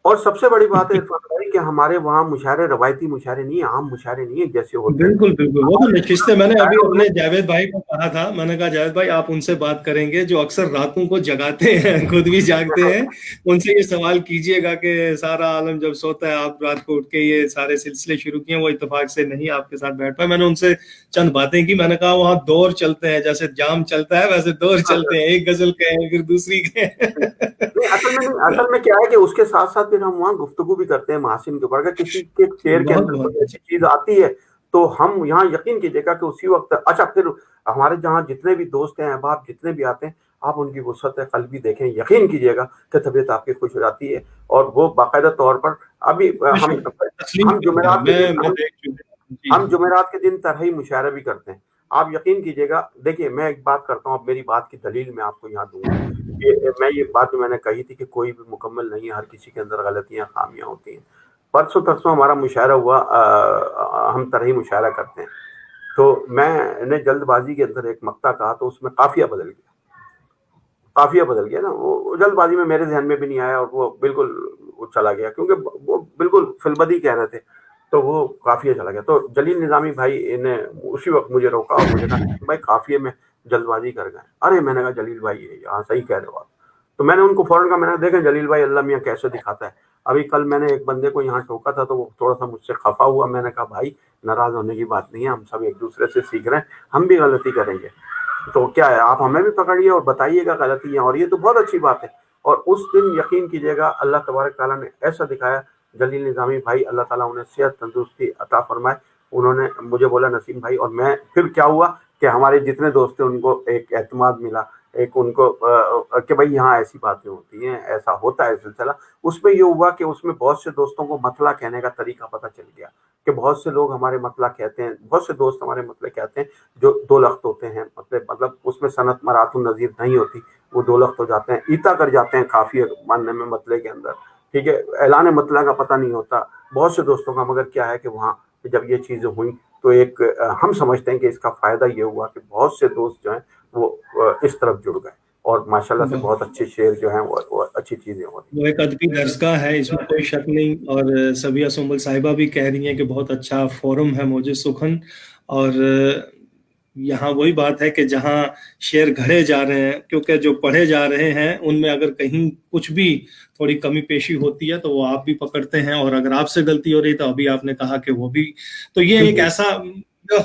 اور سب سے بڑی بات ہے بات عرفان بھائی کہ ہمارے وہاں مشاعرے روایتی مشاعرے نہیں ہیں، عام مشاعرے نہیں ہیں جیسے ہوتے بالکل بالکل، وہ تو ہمارے نشستیں میں نے ابھی مشاعروں اپنے میں. جاوید بھائی کو کہا تھا، میں نے کہا جاوید بھائی آپ ان سے بات کریں گے جو اکثر راتوں کو جگاتے ہیں، خود بھی جاگتے ہیں، ان سے یہ سوال کیجئے گا کہ سارا عالم جب سوتا ہے آپ رات کو اٹھ کے یہ سارے سلسلے شروع کیے، وہ اتفاق سے نہیں آپ کے ساتھ بیٹھ پائے. میں نے ان سے چند باتیں کی، میں نے کہا وہاں دور چلتے ہیں، جیسے جام چلتا ہے ویسے دور چلتے ہیں، ایک غزل کہیں پھر دوسری کہیں. نہیں اصل میں نہیں، اصل میں کیا ہے کہ اس کے ساتھ ساتھ پھر ہم وہاں گفتگو بھی کرتے ہیں محاسن کے اوپر. اگر کسی کے شعر کے بہت اندر بہت کوئی ایسی چیز آتی ہے تو ہم یہاں یقین کیجیے گا کہ اسی وقت اچھا پھر ہمارے جہاں جتنے بھی دوست ہیں احباب جتنے بھی آتے ہیں آپ ان کی وسعت قلبی دیکھیں، یقین کیجیے گا کہ طبیعت آپ کی خوش ہو جاتی ہے، اور وہ باقاعدہ طور پر ابھی ہم تسلیم ہم کرتا ہے. جمعرات کے دن میں دیکھ چکا ہوں. جی ہم جی جی. جمعرات کے دن طرح مشاعرہ بھی کرتے ہیں. آپ یقین کیجیے گا، دیکھیے میں ایک بات کرتا ہوں، اب میری بات کی دلیل میں آپ کو یہاں دوں گا کہ میں یہ بات جو میں نے کہی تھی کہ کوئی بھی مکمل نہیں ہے، ہر کسی کے اندر غلطیاں خامیاں ہوتی ہیں. پرسوں ترسوں ہمارا مشاعرہ ہوا، ہم طرح مشاعرہ کرتے ہیں، تو میں نے جلد بازی کے اندر ایک مقطع کہا تو اس میں قافیہ بدل گیا، قافیہ بدل گیا نا، وہ جلد بازی میں میرے ذہن میں بھی نہیں آیا اور وہ بالکل وہ چلا گیا کیونکہ وہ بالکل فلبدی کہہ رہے تھے، تو وہ قافیہ چلا گیا. تو جلیل نظامی بھائی نے اسی وقت مجھے روکا اور مجھے کہا بھائی قافیے میں جلد بازی کر گئے. ارے میں نے کہا جلیل بھائی ہاں صحیح کہہ رہے ہو آپ. تو میں نے ان کو فوراً کہا، میں نے دیکھا جلیل بھائی اللہ میاں کیسے دکھاتا ہے. ابھی کل میں نے ایک بندے کو یہاں ٹوکا تھا تو وہ تھوڑا سا مجھ سے خفا ہوا. میں نے کہا بھائی ناراض ہونے کی بات نہیں ہے، ہم سب ایک دوسرے سے سیکھ رہے ہیں، ہم بھی غلطی کریں گے تو کیا ہے، آپ ہمیں بھی پکڑیے اور بتائیے گا غلطیاں، اور یہ تو بہت اچھی بات ہے. اور اس دن یقین کیجیے گا اللہ تبارک تعالیٰ نے ایسا دکھایا، جلیل نظامی بھائی اللہ تعالیٰ انہیں صحت تندرستی عطا فرمائے. انہوں نے مجھے بولا نسیم بھائی، اور میں پھر کیا ہوا کہ ہمارے جتنے دوست تھے ان کو ایک اعتماد ملا، ایک ان کو کہ بھائی یہاں ایسی باتیں ہوتی ہیں، ایسا ہوتا ہے سلسلہ. اس میں یہ ہوا کہ اس میں بہت سے دوستوں کو مطلع کہنے کا طریقہ پتہ چل گیا کہ بہت سے لوگ ہمارے مطلع کہتے ہیں، بہت سے دوست ہمارے مطلع کہتے ہیں جو دو لخت ہوتے ہیں، مطلب اس میں صنعت مرات النظیر نہیں ہوتی، وہ دو لخت ہو جاتے ہیں، ایتا کر جاتے ہیں قافیہ ماننے میں مطلع کے اندر. ٹھیک ہے، اعلان مطلع کا پتہ نہیں ہوتا بہت سے دوستوں کا. مگر کیا ہے کہ وہاں جب یہ چیزیں ہوئیں تو ایک ہم سمجھتے ہیں کہ اس کا فائدہ یہ ہوا کہ بہت سے دوست جو ہیں وہ اس طرف جڑ گئے، اور ماشاءاللہ سے بہت اچھے شعر جو ہیں وہ اچھی چیزیں ہو رہی وہ ایک ادبی درسگاہ ہے، اس میں کوئی شک نہیں، اور سبیہ سنبل صاحبہ بھی کہہ رہی ہیں کہ بہت اچھا فورم ہے موجز سخن. اور یہاں وہی بات ہے کہ جہاں شعر گھڑے جا رہے ہیں، کیونکہ جو پڑھے جا رہے ہیں ان میں اگر کہیں کچھ بھی تھوڑی کمی پیشی ہوتی ہے تو وہ آپ بھی پکڑتے ہیں، اور اگر آپ سے غلطی ہو رہی تو ابھی آپ نے کہا کہ وہ بھی. تو یہ ایک ہے. ایسا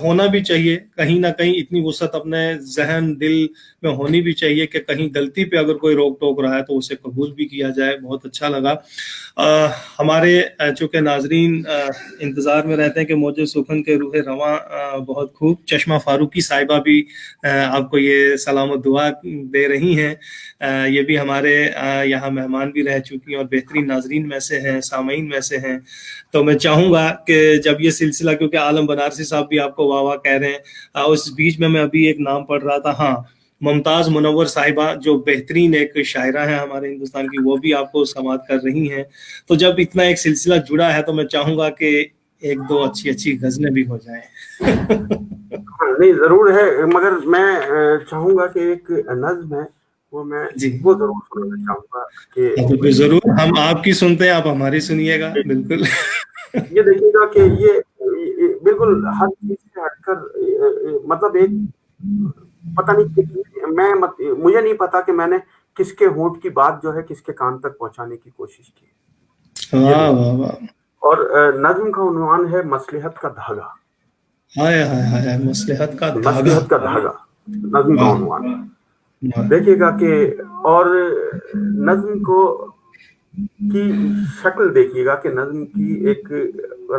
ہونا بھی چاہیے کہیں نہ کہیں، اتنی وسعت اپنے ذہن دل میں ہونی بھی چاہیے کہ کہیں غلطی پہ اگر کوئی روک ٹوک رہا ہے تو اسے قبول بھی کیا جائے. بہت اچھا لگا. ہمارے چونکہ ناظرین انتظار میں رہتے ہیں کہ موجز سخن کے روح رواں بہت خوب. چشمہ فاروقی صاحبہ بھی آپ کو یہ سلام و دعا دے رہی ہیں. یہ بھی ہمارے یہاں مہمان بھی رہ چکی ہیں اور بہترین ناظرین میں سے ہیں، سامعین میں سے ہیں. تو میں چاہوں گا کہ جب یہ سلسلہ، کیونکہ عالم بنارسی صاحب بھی آپ کو واہ واہ کہہ رہے ہیں، اس بیچ میں ابھی ایک نام پڑھ رہا تھا، ہاں ممتاز منور صاحبہ جو بہترین ایک شاعرہ ہیں ہمارے ہندوستان کی، وہ بھی آپ کو سماعت کر رہی ہیں. تو جب اتنا ایک سلسلہ جڑا ہے تو میں چاہوں گا کہ ایک دو اچھی غزلیں بھی ہو جائیں. نہیں ضرور ہے، مگر میں چاہوں گا کہ ایک نظم ہے وہ میں جی وہ ضرور سننا چاہوں گا کہ ضرور، ہم آپ کی سنتے ہیں، آپ ہماری سنیے گا. بالکل. یہ دیکھیے گا کہ یہ بالکل ہر چیز سے ہٹ کر مطلب ایک پتہ نہیں مجھے نہیں پتا کہ میں نے کس کے ہونٹ کی بات جو ہے کس کے کان تک پہنچانے کی کوشش کی. یہ واہ دیکھ واہ واہ. اور نظم کا عنوان ہے مصلحت کا دھاگا. ہائے ہائے ہائے، مصلحت کا دھاگا. مصلحت کا دھاگا نظم کا واہ عنوان. واہ. دیکھیے گا کہ اور نظم کو کی شکل دیکھیے گا کہ نظم کی ایک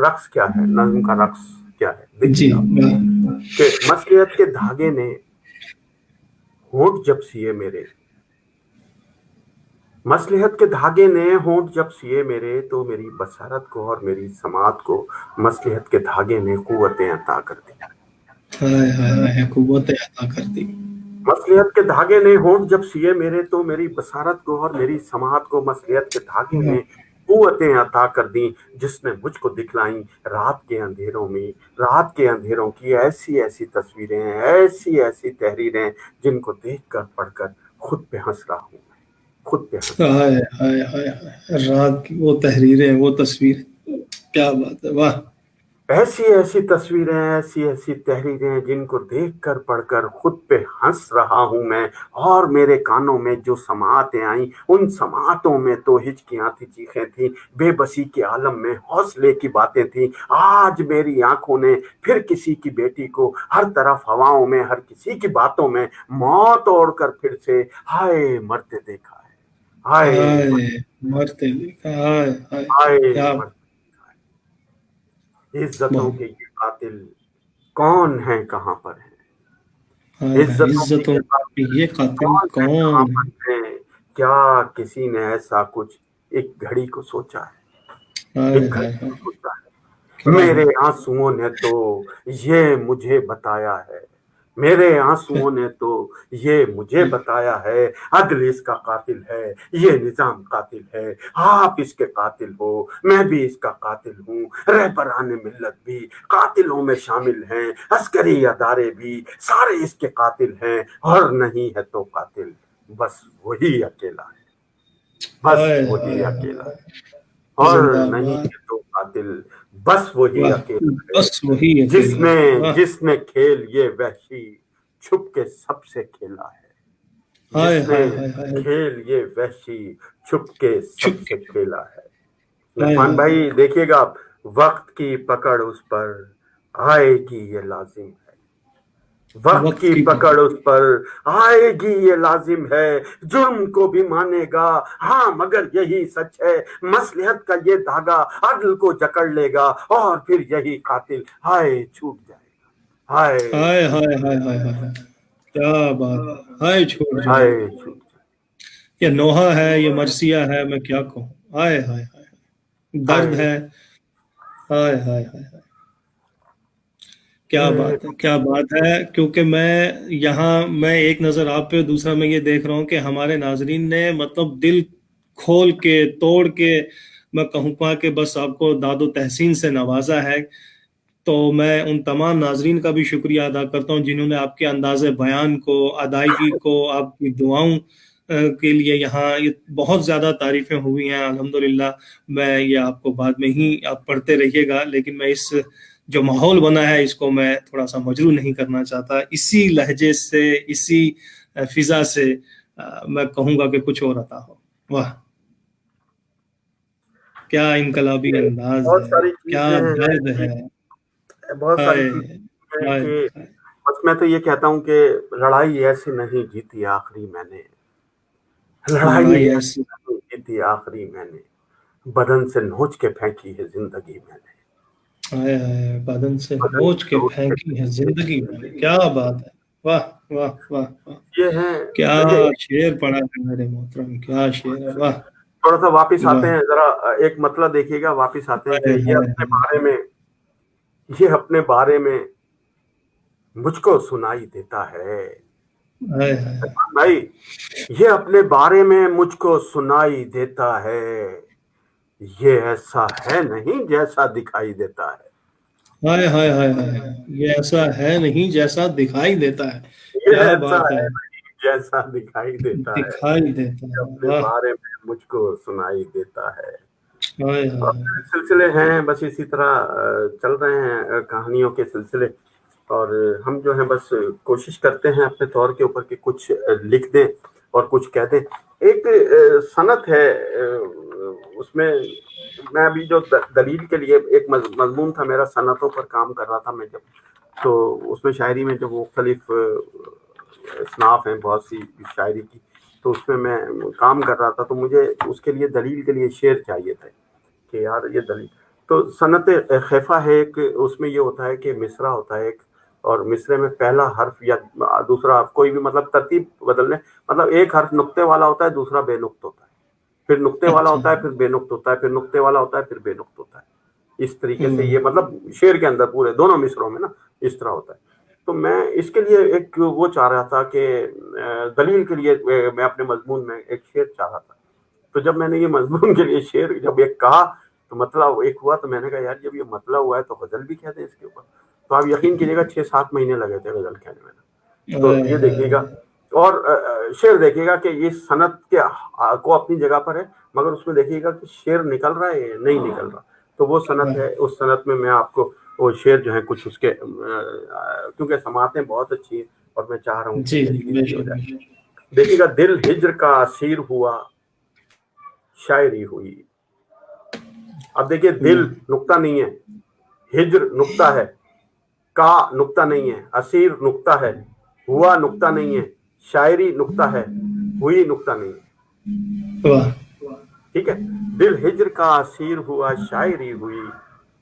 رقص کیا ہے، نظم کا رقص کیا ہے. دیکھیے جی گا واہ. کہ مصلحت کے دھاگے نے ہونٹ جب سیے میرے، مصلحت کے دھاگے نے ہونٹ جب سیے میرے، تو میری بصارت کو اور میری سماعت کو مصلحت کے دھاگے نے قوتیں عطا کر دی. ہائے ہائے ہائے، قوت عطا کر دی. مصلحت کے دھاگے نے ہونٹ جب سیے میرے، تو میری بصارت کو اور میری سماعت کو مصلحت کے دھاگے نے قوتیں عطا کر دیں، جس نے مجھ کو دکھلائیں رات کے اندھیروں میں، رات کے اندھیروں کی ایسی ایسی تصویریں، ایسی ایسی تحریریں جن کو دیکھ کر پڑھ کر خود پہ ہنس رہا ہوں، خود پہ ہنس رہا ہوں. ہائے ہائے ہائے ہائے، رات کی وہ تحریریں، وہ تصویر، کیا بات ہے. واہ. ایسی ایسی تصویریں، ایسی ایسی تحریریں جن کو دیکھ کر پڑھ کر خود پہ ہنس رہا ہوں میں، اور میرے کانوں میں جو سماعتیں آئیں ان سماعتوں میں تو ہچکیاں تھی، چیخیں تھیں، بے بسی کے عالم میں حوصلے کی باتیں تھیں. آج میری آنکھوں نے پھر کسی کی بیٹی کو ہر طرف ہواؤں میں، ہر کسی کی باتوں میں موت اوڑ کر پھر سے ہائے مرتے دیکھا ہے، ہائے ہائے مرتے دیکھا. ہائے ہائے، ہائے کیا مرتے. عزتوں بات. کے یہ قاتل کون ہیں، کہاں پر ہیں؟ ہائے ہائے، عزتوں کے عزتوں یہ کی قاتل یہ قاتل کون ہیں، کہاں کون ہے. پر ہیں؟ کیا کسی نے ایسا کچھ ایک گھڑی کو سوچا ہے، ہائے ایک گھڑی ہائے ہائے، کو سوچا ہے؟ کیا میرے بات. آنسوؤں نے تو یہ مجھے بتایا ہے، میرے آنسوؤں نے تو یہ مجھے بتایا ہے، عدل اس کا قاتل ہے، یہ نظام قاتل ہے. آپ اس کے قاتل ہو، میں بھی اس کا قاتل ہوں، رہبران ملت بھی قاتلوں میں شامل ہیں، عسکری ادارے بھی سارے اس کے قاتل ہیں، اور نہیں ہے تو قاتل بس وہی اکیلا ہے، بس ہائے وہی ہائے اکیلا ہائے، ہے. اور زندہ نہیں باد. ہے تو قاتل بس وہی واہ، اکیلا ہے، بس وہی جس اکیلا نے ہے. واہ. جس نے کھیل یہ وحشی چھپ کے سب سے کھیلا ہے، ہائے جس نے ہائے ہائے ہائے، کھیل یہ وحشی چھپ کے سب چھپ کے. سے کھیلا ہے. ہائے عرفان ہائے بھائی دیکھیے گا آپ، وقت کی پکڑ اس پر آئے گی یہ لازم ہے، وقت وقت کی کی پکڑ پکڑ. اس پر آئے گی یہ لازم ہے، جرم کو بھی مانے گا ہاں مگر یہی سچ ہے، مصلحت کا یہ دھاگا عدل کو جکڑ لے گا، اور پھر یہی قاتل ہائے چھوٹ جائے گا، ہائے ہائے چھوٹ ہائے ہائے ہائے ہائے ہائے، کیا بات ہے. ہائے چھوٹ جائے، جائے ہائے گا. چھوٹ جائے یہ نوحہ ہے، یہ مرثیہ ہے، میں کیا کہوں. ہائے ہائے ہائے، گا، درد ہائے ہے. ہائے ہائے ہائے ہائے. کیا یہ بات ہے، کیا بات ہے. کیونکہ میں ایک نظر آپ پہ، دوسرا میں یہ دیکھ رہا ہوں کہ ہمارے ناظرین نے مطلب دل کھول کے توڑ کے، میں کہوں پا کہ بس آپ کو داد و تحسین سے نوازا ہے. تو میں ان تمام ناظرین کا بھی شکریہ ادا کرتا ہوں جنہوں نے آپ کے انداز بیان کو، ادائیگی کو، آپ کی دعاؤں کے لیے یہاں یہ بہت زیادہ تعریفیں ہوئی ہیں الحمدللہ. میں یہ آپ کو بعد میں ہی آپ پڑھتے رہیے گا، لیکن میں اس جو ماحول بنا ہے اس کو میں تھوڑا سا مجروح نہیں کرنا چاہتا. اسی لہجے سے، اسی فضا سے میں کہوں گا کہ کچھ اور عطا ہو. واہ، کیا انقلابی انداز بہت ہے، ساری کیا چیزیں ہیں درد ہے. بہت ساری ہائے چیزیں ہیں ہائے کہ ہائے. بس میں تو یہ کہتا ہوں کہ لڑائی ایسے نہیں جیتی آخری میں نے، لڑائی لڑائی ایسے ایسی. نہیں جیتی آخری میں نے، بدن سے نوچ کے پھینکی ہے زندگی میں نے، ہائے ہائے، بدن سے بدن نوچ سے کے نوچ کے پھینکی ہے پھینکی ہے زندگی میں نے. زندگی کیا میں بات ہے. واہ واہ واہ واہ، نے. یہ ہیں کیا دیکھیں، شعر پڑا ہے میرے محترم، کیا شعر ہے. واہ تھوڑا سا واپس آتے واہ. ہیں، ذرا ایک مطلب دیکھیے گا، واپس آتے ہیں ہائے کہ ہائے یہ اپنے بارے میں مجھ کو سنائی دیتا ہے ہائے ہائے بھائی، یہ اپنے بارے میں مجھ کو سنائی دیتا ہے، یہ ایسا ہے نہیں جیسا دکھائی دیتا ہے، ہائے ہائے ہائے ہائے، یہ ایسا ہے نہیں جیسا دکھائی دیتا ہے. یہ کیا ایسا بات ہے ہے، نہیں جیسا دکھائی دیتا ہے، دکھائی دیتا یہ ہے. اپنے واہ. بارے میں مجھ کو سنائی دیتا ہے. ہائے اور ہائے. سلسلے ہیں بس اسی طرح چل رہے ہیں کہانیوں کے سلسلے، اور ہم جو ہیں بس کوشش کرتے ہیں اپنے طور کے اوپر کہ کچھ لکھ دیں اور کچھ کہہ دیں. ایک صنعت ہے اس میں میں ابھی جو دلیل کے لیے ایک مضمون تھا میرا، صنعتوں پر کام کر رہا تھا میں جب، تو اس میں شاعری میں جو مختلف اصناف ہیں بہت سی شاعری کی، تو اس میں کام کر رہا تھا، تو مجھے اس کے لیے دلیل کے لیے شعر چاہیے تھے کہ یار یہ دلیل. تو صنعت خیفہ ہے ایک، اس میں یہ ہوتا ہے کہ مصرع ہوتا ہے ایک، اور مصرے میں پہلا حرف یا دوسرا حرف کوئی بھی مطلب ترتیب بدلنے، مطلب ایک حرف نقطے والا ہوتا ہے، دوسرا بے نقط ہوتا ہے، پھر نقطے والا اچھا. ہوتا ہے، پھر بے نقط ہوتا ہے، پھر نقطے والا ہوتا ہے، پھر بے نقط ہوتا ہے. اس طریقے سے یہ مطلب شعر کے اندر پورے دونوں مصروں میں نا اس طرح ہوتا ہے. تو میں اس کے لیے ایک وہ چاہ رہا تھا کہ دلیل کے لیے میں اپنے مضمون میں ایک شعر چاہ رہا تھا. تو جب میں نے یہ مضمون کے لیے شعر جب ایک کہا تو مطلب ایک ہوا، تو میں نے کہا یار جب یہ مطلب ہوا ہے تو غزل بھی کہہ دیں اس کے اوپر. تو آپ یقین کیجیے گا 6-7 مہینے لگے تھے غزل کہنے میں. تو یہ دیکھیے گا، اور شعر دیکھیے گا کہ یہ صنعت کے کو اپنی جگہ پر ہے، مگر اس میں دیکھیے گا کہ شعر نکل رہا ہے نہیں نکل رہا. تو وہ صنعت ہے، اس صنعت میں آپ کو وہ شعر جو ہے کچھ اس کے، کیونکہ سماعتیں بہت اچھی ہیں اور میں چاہ رہا ہوں کہ یہ ہو جائے. دیکھیے گا، دل ہجر کا اسیر ہوا شاعری ہوئی. اب دیکھیے دل نقطہ نہیں ہے، ہجر نقطہ ہے، کا نقطہ نہیں ہے، اسیر نقطہ ہے، ہوا نقطہ نہیں ہے، شاعری نقطہ ہے، ہوئی نقطہ نہیں ہے. ٹھیک ہے، دل ہجر کا اسیر ہوا شاعری ہوئی،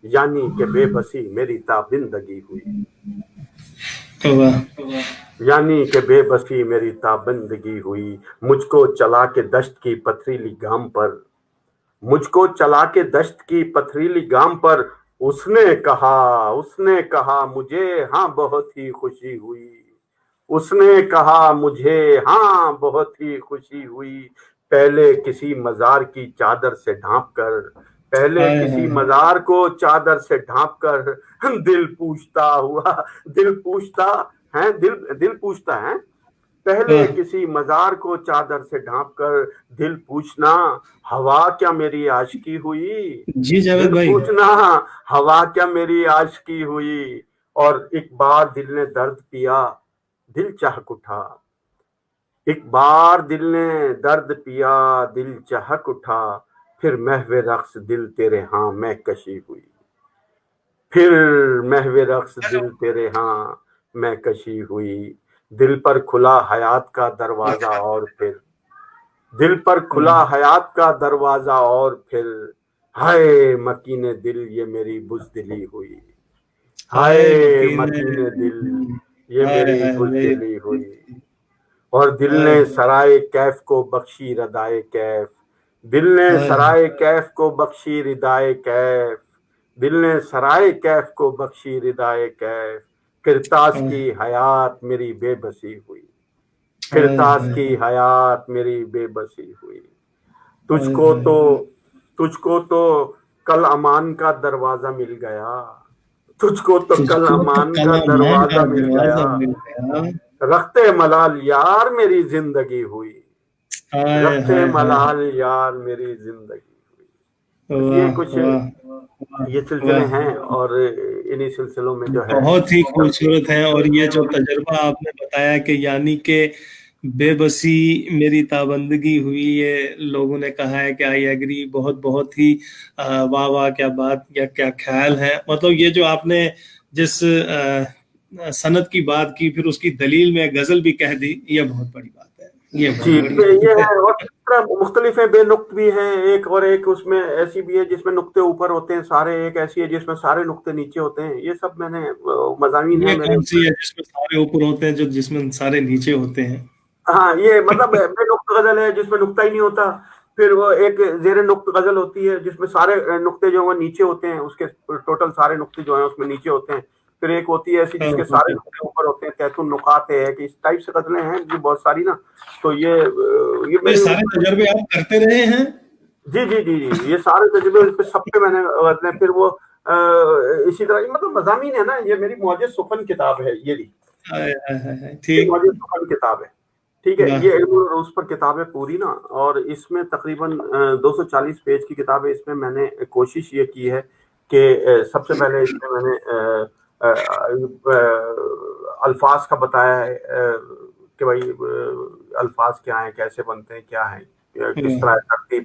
یعنی کہ بے بسی میری تابندگی ہوئی. یعنی کہ بے بسی میری تابندگی ہوئی. مجھ کو چلا کے دشت کی پتھریلی گام پر، مجھ کو چلا کے دشت کی پتھریلی گام پر، اس نے کہا مجھے ہاں بہت ہی خوشی ہوئی. اس نے کہا مجھے ہاں بہت ہی خوشی ہوئی. پہلے کسی مزار کی چادر سے ڈھانپ کر، پہلے کسی مزار کو چادر سے ڈھانپ کر، دل پوچھتا ہوا، دل پوچھتا ہے، پہلے کسی مزار کو چادر سے ڈھانپ کر دل پوچھنا ہوا کیا میری عاشقی ہوئی. جی جاوید دل بھائی. پوچھنا ہوا کیا میری عاشقی ہوئی. اور ایک بار دل نے درد پیا دل چہک اٹھا، ایک بار دل نے درد پیا دل چہک اٹھا، پھر محو رقص دل تیرے ہاں میں کشی ہوئی. پھر محو رقص دل تیرے ہاں میں کشی ہوئی. دل پر کھلا حیات کا دروازہ اور پھر، دل پر کھلا حیات کا دروازہ اور پھر، ہائے مکین دل یہ میری بزدلی ہوئی. ہائے مکین دل یہ میری بزدلی ہوئی. اور دل نے سرائے کیف کو بخشی ردائے کیف، دل نے سرائے کیف کو بخشی ردائے کیف، دل نے سرائے کیف کو بخشی ردائے کیف. کرتاس کی حیات میری بے بسی ہوئی، کرتاس کی حیات میری بے بسی ہوئی. تجھ کو تو کل امان کا دروازہ مل گیا، تجھ کو تو کل امان کا دروازہ مل گیا. رختے ملال یار میری زندگی ہوئی، رختے ملال یار میری زندگی ہوئی. یہ کچھ یہ سلسلے ہیں، اور انہی سلسلوں میں جو ہے بہت ہی خوبصورت ہیں. اور یہ جو تجربہ آپ نے بتایا کہ یعنی کہ بے بسی میری تابندگی ہوئی، یہ لوگوں نے کہا ہے کہ آئی ایگری، بہت بہت ہی واہ واہ، کیا بات یا کیا خیال ہے. مطلب یہ جو آپ نے جس صنعت کی بات کی، پھر اس کی دلیل میں غزل بھی کہہ دی، یہ بہت بڑی بات ہے. یہ جی بہت بڑی یہ ہے. اور مختلف ہیں، بے نقط بھی ہیں ایک، اور ایک اس میں ایسی بھی ہے جس میں نقطے اوپر ہوتے ہیں سارے، ایک ایسی ہے جس میں سارے نقطے نیچے ہوتے ہیں. یہ سب میں نے مضامین ہیں یہ میرے. کون سی ہے جس میں سارے اوپر ہوتے ہیں، جو جس میں سارے نیچے ہوتے ہیں؟ ہاں یہ مطلب بے نقط غزل ہے جس میں نقطہ ہی نہیں ہوتا. پھر وہ ایک زیر نقط غزل ہوتی ہے جس میں سارے نقطے جو ہیں نیچے ہوتے ہیں، اس کے ٹوٹل سارے نقطے جو ہیں اس میں نیچے ہوتے ہیں. پھر ایک ہوتی ہے ایسی جس کے سارے نقطے اوپر ہوتے ہیں، تحت النقاط ہے کہ اس ٹائپ سے غزلیں ہیں جو بہت ساری نا. تو یہ یہ میری سارے تجربے آپ کرتے رہے ہیں؟ جی جی جی جی یہ سارے تجربے سب پہ میں نے غزلیں. پھر وہ اسی طرح مطلب مضامین ہے نا. یہ میری معجز سخن کتاب ہے، یہ ٹھیک. معجز سخن کتاب ہے. ٹھیک ہے، یہ علم العروض پر کتاب ہے پوری نا، اور اس میں تقریباً 240 پیج کی کتاب ہے. اس میں میں نے کوشش یہ کی ہے کہ سب سے پہلے اس میں نے الفاظ کا بتایا ہے کہ بھائی الفاظ کیا ہیں، کیسے بنتے ہیں، کیا ہیں، کس طرح ترتیب.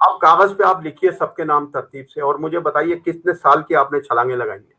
آپ کاغذ پہ آپ لکھیے سب کے نام ترتیب سے, اور مجھے بتائیے کتنے سال کی آپ نے چھلانگیں لگائی ہیں.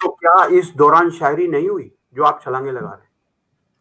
تو کیا اس دوران شاعری نہیں ہوئی جو آپ چھلانگیں لگا رہے ہیں؟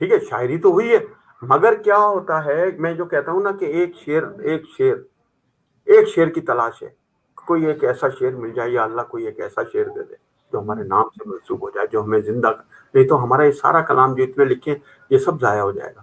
ٹھیک ہے, شاعری تو ہوئی ہے, مگر کیا ہوتا ہے, میں جو کہتا ہوں نا کہ ایک شعر کی تلاش ہے, کوئی ایک ایسا شعر مل جائے, یا اللہ کوئی ایک ایسا شعر دے دے جو ہمارے نام سے منسوب ہو جائے, جو ہمیں زندہ کر, نہیں تو ہمارا یہ سارا کلام جو اتنے لکھے یہ سب ضائع ہو جائے گا.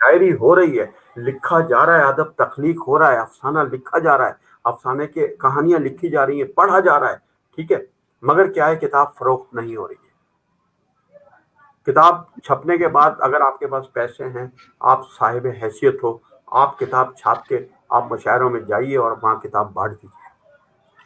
شاعری ہو رہی ہے, لکھا جا رہا ہے, ادب تخلیق ہو رہا ہے, افسانہ لکھا جا رہا ہے, افسانے کے کہانیاں لکھی جا رہی ہیں, پڑھا جا رہا ہے. ٹھیک ہے, مگر کیا ہے, کتاب فروخت نہیں ہو رہی ہے. کتاب چھپنے کے بعد اگر آپ کے پاس پیسے ہیں, آپ صاحب حیثیت ہو, آپ کتاب چھاپ کے آپ مشاعروں میں جائیے اور وہاں کتاب بانٹ دیجیے.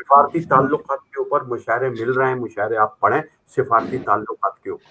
سفارتی تعلقات کے اوپر مشاعرے مل رہے ہیں, مشاعرے آپ پڑھیں سفارتی تعلقات کے اوپر.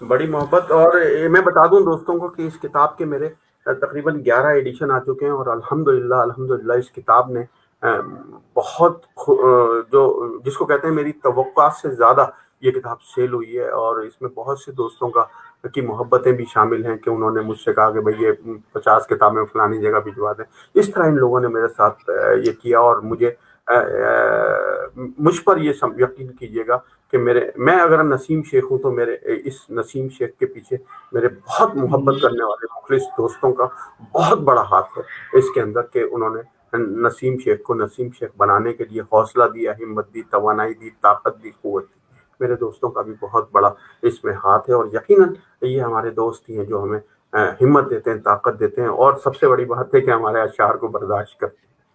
بڑی محبت. اور میں بتا دوں دوستوں کو کہ اس کتاب کے میرے تقریباً 11 ایڈیشن آ چکے ہیں, اور الحمدللہ اس کتاب نے بہت جو جس کو کہتے ہیں میری توقعات سے زیادہ یہ کتاب سیل ہوئی ہے. اور اس میں بہت سے دوستوں کی محبتیں بھی شامل ہیں کہ انہوں نے مجھ سے کہا کہ بھئی یہ 50 کتابیں فلانی جگہ بھجوا دیں. اس طرح ان لوگوں نے میرے ساتھ یہ کیا, اور مجھ پر یہ یقین کیجیے گا کہ میں اگر نسیم شیخ ہوں تو میرے اس نسیم شیخ کے پیچھے میرے بہت محبت کرنے والے مخلص دوستوں کا بہت بڑا ہاتھ ہے اس کے اندر, کہ انہوں نے نسیم شیخ کو نسیم شیخ بنانے کے لیے حوصلہ دیا, ہمت دی, توانائی دی, طاقت دی, قوت دی. میرے دوستوں کا بھی بہت بڑا اس میں ہاتھ ہے, اور یقیناً یہ ہمارے دوست ہی ہیں جو ہمیں ہمت دیتے ہیں, طاقت دیتے ہیں, اور سب سے بڑی بات ہے کہ ہمارے اشعار کو برداشت کرتے ہیں.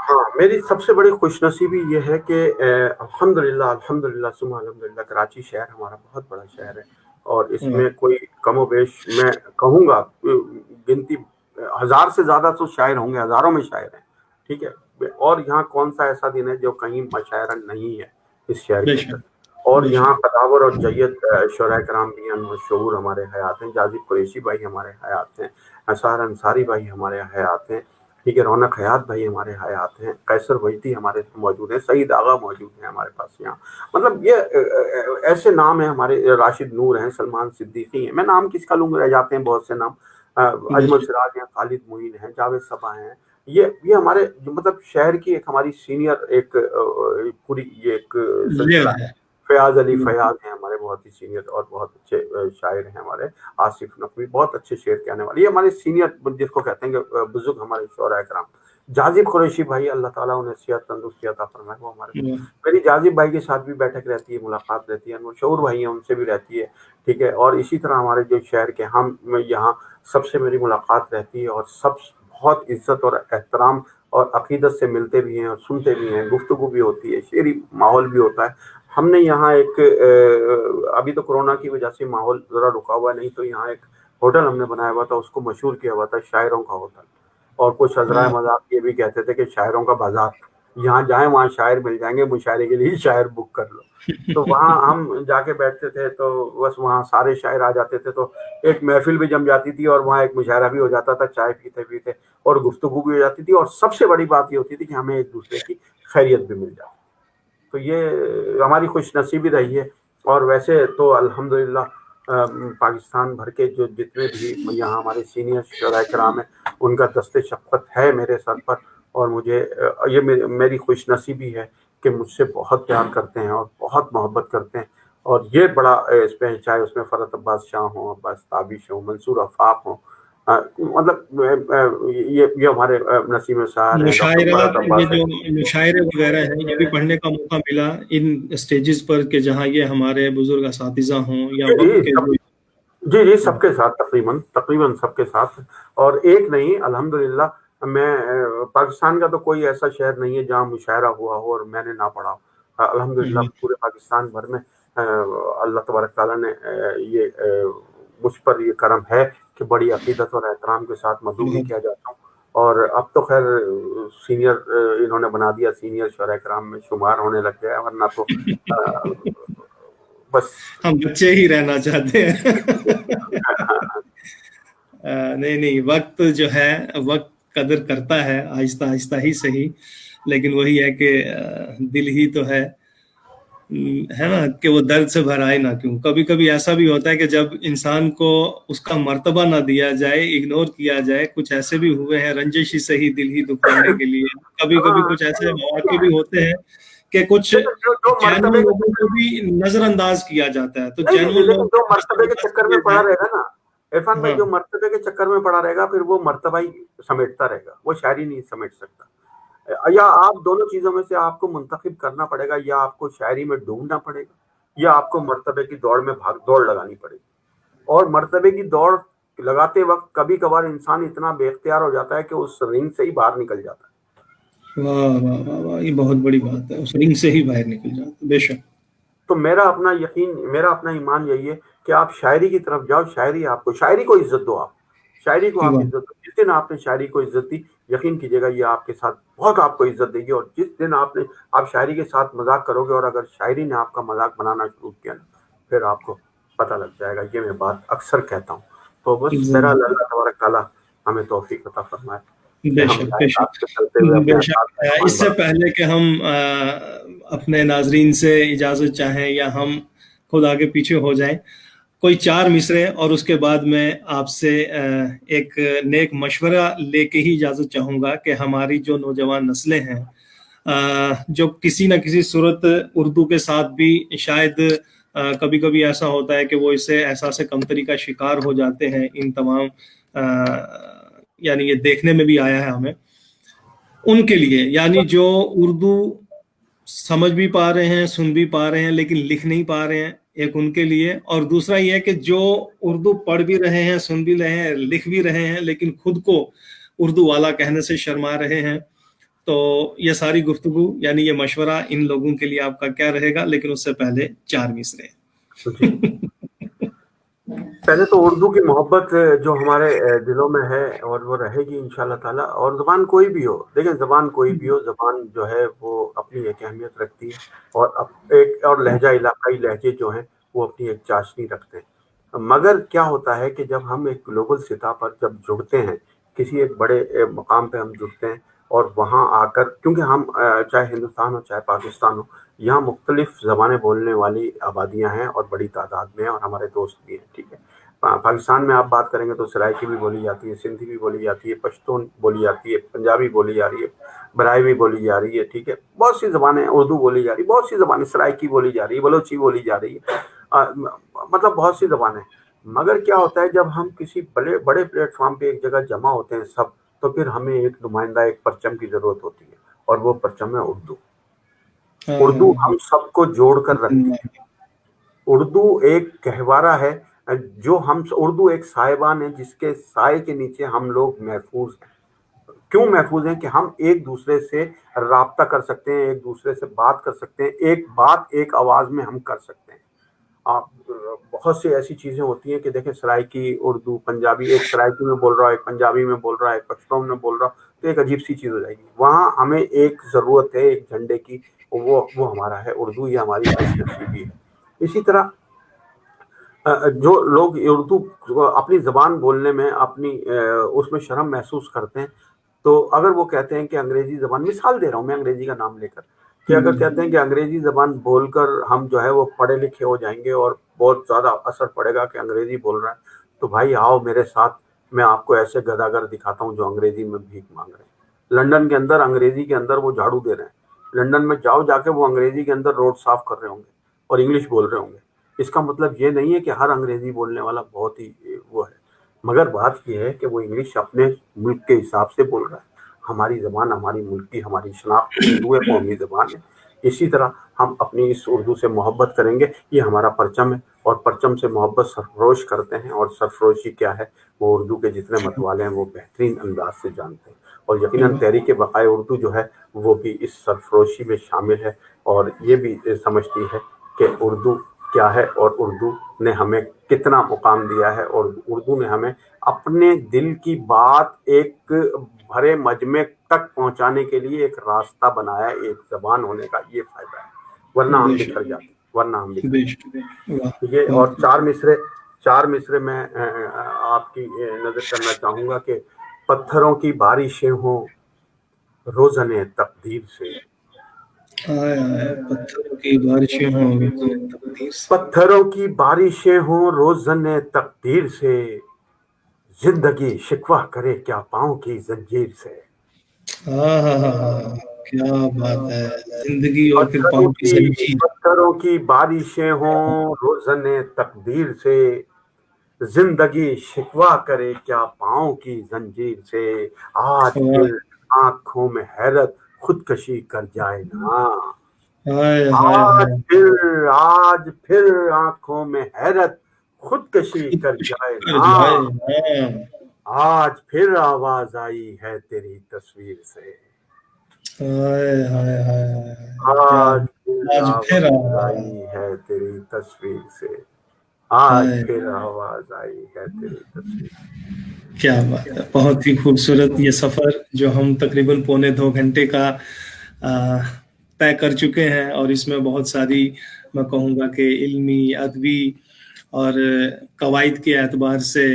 ہاں, میری سب سے بڑی خوش نصیبی یہ ہے کہ الحمدللہ ثم الحمدللہ کراچی شہر ہمارا بہت بڑا شہر ہے, اور اس میں کوئی کم و بیش میں کہوں گا گنتی 1000 سے زیادہ تو شاعر ہوں گے, ہزاروں میں شاعر ہیں. ٹھیک ہے, اور یہاں کون سا ایسا دن ہے جو کہیں مشاعرہ نہیں ہے اس شہر کے اندر. اور یہاں قداور اور جید شعراء کرام بھی ہیں, مشہور ہمارے حیات ہیں, جازب قریشی بھائی ہمارے حیات ہیں, اسرار انصاری بھائی ہمارے حیات ہیں. ٹھیک ہے, رونق حیات بھائی ہمارے حیات ہیں, قیصر وجدی ہمارے موجود ہیں, سعید آغا موجود ہیں ہمارے پاس یہاں. مطلب یہ ایسے نام ہیں ہمارے, راشد نور ہیں, سلمان صدیقی ہیں, میں نام کس کا لوں گا, رہ جاتے ہیں بہت سے نام, اجمل سراج ہیں, خالد معین ہیں, جاوید صبا ہیں. یہ ہمارے مطلب شہر کی ایک ہماری سینئر ایک پوری یہ ایک سلسلہ ہے. فیاض علی فیاض ہیں ہمارے بہت ہی سینئر اور بہت اچھے شاعر ہیں ہمارے. آصف نقوی بہت اچھے شعر کہنے والے, یہ ہمارے سینئر جس کو کہتے ہیں کہ بزرگ ہمارے شعراء کرام. جازب قریشی بھائی اللہ تعالیٰ انہیں صحت تندرستی عطا فرمائے, وہ ہمارے میری جازب بھائی کے ساتھ بھی بیٹھک رہتی ہے, ملاقات رہتی ہے, مشہور بھائی ہیں ان سے بھی رہتی ہے. ٹھیک ہے, اور اسی طرح ہمارے جو شہر کے ہم یہاں سب سے میری ملاقات رہتی ہے, اور سب بہت عزت اور احترام اور عقیدت سے ملتے بھی ہیں اور سنتے بھی ہیں, گفتگو بھی ہوتی ہے, شعری ماحول بھی ہوتا ہے. ہم نے یہاں ایک ابھی تو کورونا کی وجہ سے ماحول ذرا رکا ہوا ہے, نہیں تو یہاں ایک ہوٹل ہم نے بنایا ہوا تھا, اس کو مشہور کیا ہوا تھا شاعروں کا ہوٹل. اور کچھ حضرائے مذاق یہ بھی کہتے تھے کہ شاعروں کا بازار, یہاں جائیں وہاں شاعر مل جائیں گے, مشاعرے کے لیے شاعر بک کر لو. تو وہاں ہم جا کے بیٹھتے تھے, تو بس وہاں سارے شاعر آ جاتے تھے, تو ایک محفل بھی جم جاتی تھی, اور وہاں ایک مشاعرہ بھی ہو جاتا تھا, چائے پیتے پیتے, اور گفتگو بھی ہو جاتی تھی, اور سب سے بڑی بات یہ ہوتی تھی کہ ہمیں ایک دوسرے کی خیریت بھی مل جاتی. تو یہ ہماری خوش نصیبی رہی ہے. اور ویسے تو الحمدللہ پاکستان بھر کے جو جتنے بھی یہاں ہمارے سینئر شعراء کرام ہیں ان کا دست شفقت ہے میرے سر پر, اور مجھے یہ میری خوش نصیبی ہے کہ مجھ سے بہت پیار کرتے ہیں اور بہت محبت کرتے ہیں. اور یہ بڑا اس پہ, چاہے اس میں فرحت عباس شاہ ہوں, عباس تابش ہوں, منصور آفاق ہوں, مطلب یہ ہمارے نسیم صاحب ہیں, مشاعرات, یہ جو مشاعرے وغیرہ ہیں, یہ بھی پڑھنے کا موقع ملا ان اسٹیجز پر کہ جہاں یہ ہمارے بزرگ اساتذہ ہوں یا وقت کے. جی سب کے ساتھ تقریباً سب کے ساتھ, اور ایک نہیں الحمدللہ میں پاکستان کا تو کوئی ایسا شہر نہیں ہے جہاں مشاعرہ ہوا ہو اور میں نے نہ پڑھا ہو۔ الحمدللہ پورے پاکستان بھر میں اللہ تبارک تعالیٰ نے یہ مجھ پر یہ کرم ہے کہ بڑی عقیدت اور احترام کے ساتھ مدعو بھی کیا جاتا ہوں، اور اب تو خیر سینئر انہوں نے بنا دیا، سینئر شعراء کرام میں شمار ہونے لگ گیا، ورنہ تو بس ہم بچے ہی رہنا چاہتے ہیں۔ نہیں، وقت جو ہے وقت قدر کرتا ہے، آہستہ آہستہ ہی صحیح، لیکن وہی ہے کہ دل ہی تو ہے نا کہ وہ درد سے بھرائے نہ کیوں۔ کبھی کبھی ایسا بھی ہوتا ہے کہ جب انسان کو اس کا مرتبہ نہ دیا جائے، اگنور کیا جائے، کچھ ایسے بھی ہوئے ہیں، رنجش ہی صحیح دل ہی دکھانے کے لیے کبھی کبھی کچھ ایسے مواقع بھی ہوتے ہیں کہ کچھ جو جینون مرتبے لوگوں کو بھی نظر انداز کیا جاتا ہے، تو نہیں، جینون لیکن لوگوں جو کو مرتبے کے چکر میں پڑا رہے گا نا عرفان بھائی، ہاں، جو مرتبے کے چکر میں پڑا رہے گا پھر وہ مرتبہ ہی سمیٹتا رہے گا، وہ شاعری نہیں سمیٹ سکتا۔ یا آپ دونوں چیزوں میں سے آپ کو منتخب کرنا پڑے گا، یا آپ کو شاعری میں ڈوبنا پڑے گا، یا آپ کو مرتبے کی دوڑ میں دوڑ لگانی پڑے گی۔ اور مرتبے کی دوڑ لگاتے وقت کبھی کبھار انسان اتنا بے اختیار ہو جاتا ہے کہ اس رنگ سے ہی باہر نکل جاتا ہے۔ واہ واہ واہ واہ، یہ بہت بڑی بات ہے، اس رنگ سے ہی باہر نکل جاتا، بے شک۔ تو میرا اپنا یقین، میرا اپنا ایمان یہی ہے کہ آپ شاعری کی طرف جاؤ، شاعری کو عزت دو، آپ شاعری کو آپ واہ، عزت دو۔ جس دن آپ نے شاعری کو عزت دی، یقین کیجیے گا یہ آپ کے ساتھ بہت آپ کو عزت دے گی، اور جس دن آپ شاعری کے ساتھ مذاق کرو گے، اور اگر شاعری نے آپ کا مذاق بنانا شروع کیا نا، پھر آپ کو پتہ لگ جائے گا۔ یہ میں بات اکثر کہتا ہوں۔ تو بس میرا اللہ تبارک تعالیٰ ہمیں توفیق عطا فرمائے کہ بے ہم شک بے لائق شک کے چلتے ہوئے اپنے بے احساس شک۔ کو سامان اس سے بڑھائیں۔ پہلے کہ ہم اپنے ناظرین سے اجازت چاہیں یا ہم خود آگے پیچھے ہو جائیں، کوئی 4 مصرے اور اس کے بعد میں آپ سے ایک نیک مشورہ لے کے ہی اجازت چاہوں گا کہ ہماری جو نوجوان نسلیں ہیں، جو کسی نہ کسی صورت اردو کے ساتھ بھی شاید کبھی کبھی ایسا ہوتا ہے کہ وہ اسے احساس کمتری کا شکار ہو جاتے ہیں، ان تمام یعنی یہ دیکھنے میں بھی آیا ہے ہمیں، ان کے لیے یعنی جو اردو سمجھ بھی پا رہے ہیں، سن بھی پا رہے ہیں، لیکن لکھ نہیں پا رہے ہیں، ایک ان کے لیے، اور دوسرا یہ ہے کہ جو اردو پڑھ بھی رہے ہیں، سن بھی رہے ہیں، لکھ بھی رہے ہیں، لیکن خود کو اردو والا کہنے سے شرما رہے ہیں۔ تو یہ ساری گفتگو یعنی یہ مشورہ ان لوگوں کے لیے آپ کا کیا رہے گا؟ لیکن اس سے پہلے 4 مصرے۔ جی، پہلے تو اردو کی محبت جو ہمارے دلوں میں ہے اور وہ رہے گی انشاءاللہ تعالیٰ۔ اور زبان کوئی بھی ہو، دیکھیں زبان کوئی بھی ہو، زبان جو ہے وہ اپنی ایک اہمیت رکھتی ہے، اور ایک اور لہجہ، علاقائی لہجے جو ہیں وہ اپنی ایک چاشنی رکھتے ہیں۔ مگر کیا ہوتا ہے کہ جب ہم ایک گلوبل سطح پر جب جڑتے ہیں، کسی ایک بڑے مقام پہ ہم جڑتے ہیں، اور وہاں آ کر کیونکہ ہم چاہے ہندوستان ہو چاہے پاکستان ہو، یہاں مختلف زبانیں بولنے والی آبادیاں ہیں اور بڑی تعداد میں ہیں، اور ہمارے دوست بھی ہیں، ٹھیک ہے۔ پاکستان میں آپ بات کریں گے تو سرائکی بھی بولی جاتی ہے، سندھی بھی بولی جاتی ہے، پشتون بولی جاتی ہے، پنجابی بولی جا رہی ہے، برائی بولی جا رہی ہے، ٹھیک ہے، بہت سی زبانیں، اردو بولی جا رہی ہے، بہت سی زبانیں، سرائکی بولی جا رہی ہے، بلوچی بولی جا رہی ہے، مطلب بہت سی زبانیں۔ مگر کیا ہوتا ہے جب ہم کسی بڑے بڑے پلیٹ فارم پہ ایک جگہ جمع ہوتے ہیں سب، تو پھر ہمیں ایک نمائندہ، ایک پرچم کی ضرورت ہوتی ہے، اور وہ پرچم ہے اردو۔ اردو ہم سب کو جوڑ کر رکھتی ہے۔ اردو ایک گہوارہ ہے، اردو ایک سائبان ہے جس کے سائے کے نیچے ہم لوگ محفوظ ہیں۔ کیوں محفوظ ہیں؟ کہ ہم ایک دوسرے سے رابطہ کر سکتے ہیں، ایک دوسرے سے بات کر سکتے ہیں، ایک بات ایک آواز میں ہم کر سکتے ہیں۔ آپ بہت سی ایسی چیزیں ہوتی ہیں کہ دیکھیں سرائکی، اردو، پنجابی، ایک سرائکی میں بول رہا ہے، ایک پنجابی میں بول رہا ہے، ایک پشتون میں بول رہا، تو ایک عجیب سی چیز ہو جائے گی۔ وہاں ہمیں ایک ضرورت ہے ایک جھنڈے کی، وہ ہمارا ہے اردو، یہ ہماری خوش نصیبی ہے۔ اسی طرح جو لوگ اردو اپنی زبان بولنے میں اپنی اس میں شرم محسوس کرتے ہیں، تو اگر وہ کہتے ہیں کہ انگریزی زبان، مثال دے رہا ہوں میں انگریزی کا نام لے کر، کہ اگر کہتے ہیں کہ انگریزی زبان بول کر ہم جو ہے وہ پڑھے لکھے ہو جائیں گے اور بہت زیادہ اثر پڑے گا کہ انگریزی بول رہا ہے، تو بھائی آؤ میرے ساتھ، میں آپ کو ایسے گداگر دکھاتا ہوں جو انگریزی میں بھیک مانگ رہے ہیں۔ لندن کے اندر انگریزی کے اندر وہ جھاڑو دے رہے ہیں، لندن میں جاؤ، جا کے وہ انگریزی کے اندر روڈ صاف کر رہے ہوں گے اور انگلش بول رہے ہوں گے۔ اس کا مطلب یہ نہیں ہے کہ ہر انگریزی بولنے والا بہت ہی وہ ہے، مگر بات یہ ہے کہ وہ انگلش اپنے ملک کے حساب سے بول رہا ہے۔ ہماری زبان ہماری ملک کی، ہماری شناخت اردو ہے، قومی زبان ہے۔ اسی طرح ہم اپنی اس اردو سے محبت کریں گے، یہ ہمارا پرچم ہے، اور پرچم سے محبت سرفروش کرتے ہیں، اور سرفروشی کیا ہے وہ اردو کے جتنے متوالے ہیں وہ بہترین انداز سے جانتے ہیں۔ اور یقیناً تحریک بقائے اردو جو ہے وہ بھی اس سرفروشی میں شامل ہے اور یہ بھی سمجھتی ہے کہ اردو کیا ہے اور اردو نے ہمیں کتنا مقام دیا ہے اور اردو نے ہمیں اپنے دل کی بات ایک بھرے مجمع تک پہنچانے کے لیے ایک راستہ بنایا، ایک زبان ہونے کا یہ فائدہ ہے، ورنہ ہم بکھر جاتے یہ اور چار مصرے میں آپ کی نظر کرنا چاہوں گا کہ پتھروں کی بارشیں ہوں روزن تقدیر سے، پتھروں کی بارشیں ہوں تقدیر سے، پتھروں کی بارشیں ہوں روزن تقدیر سے، زندگی شکوہ کرے کیا پاؤں کی زنجیر سے۔ کیا بات ہے، زندگی اور پھر پاؤں کی زنجیر۔ پتھروں کی بارشیں ہوں روزن تقدیر سے، زندگی شکوہ کرے کیا پاؤں کی زنجیر سے، آج پھر آنکھوں میں حیرت خودکشی کر جائے نا، آج پھر آنکھوں میں حیرت خودکشی کر جائے نا، آج پھر آواز آئی ہے تیری تصویر سے، آج پھر آواز آئی ہے تیری تصویر سے، آج پھر آواز آئی ہے تیری تصویر سے۔ کیا بات ہے، بہت ہی خوبصورت یہ سفر جو ہم تقریباً 2.25 گھنٹے کا طے کر چکے ہیں، اور اس میں بہت ساری میں کہوں گا کہ علمی، ادبی اور قواعد کے اعتبار سے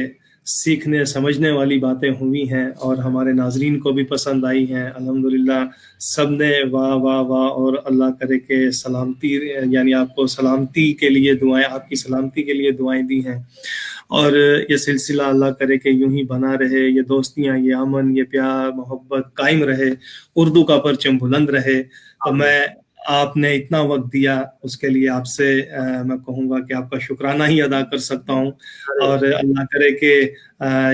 سیکھنے سمجھنے والی باتیں ہوئی ہیں، اور ہمارے ناظرین کو بھی پسند آئی ہیں الحمدللہ۔ سب نے واہ واہ واہ، اور اللہ کرے کہ سلامتی، یعنی آپ کو سلامتی کے لیے دعائیں، آپ کی سلامتی کے لیے دعائیں دی ہیں، اور یہ سلسلہ اللہ کرے کہ یوں ہی بنا رہے، یہ دوستیاں، یہ امن، یہ پیار محبت قائم رہے، اردو کا پرچم بلند رہے۔ تو میں آپ نے اتنا وقت دیا اس کے لیے آپ سے میں کہوں گا کہ آپ کا شکرانہ ہی ادا کر سکتا ہوں، اور اللہ کرے کہ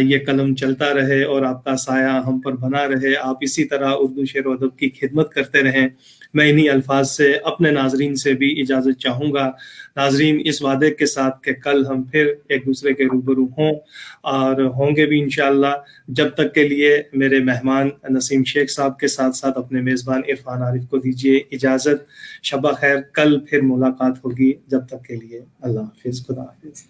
یہ قلم چلتا رہے اور آپ کا سایہ ہم پر بنا رہے، آپ اسی طرح اردو شعر و ادب کی خدمت کرتے رہیں۔ میں انہی الفاظ سے اپنے ناظرین سے بھی اجازت چاہوں گا، ناظرین، اس وعدے کے ساتھ کہ کل ہم پھر ایک دوسرے کے روبرو ہوں اور ہوں گے بھی انشاءاللہ۔ جب تک کے لیے میرے مہمان نسیم شیخ صاحب کے ساتھ ساتھ اپنے میزبان عرفان عارف کو دیجیے اجازت۔ شب خیر، کل پھر ملاقات ہوگی، جب تک کے لیے اللہ حافظ، خدا حافظ۔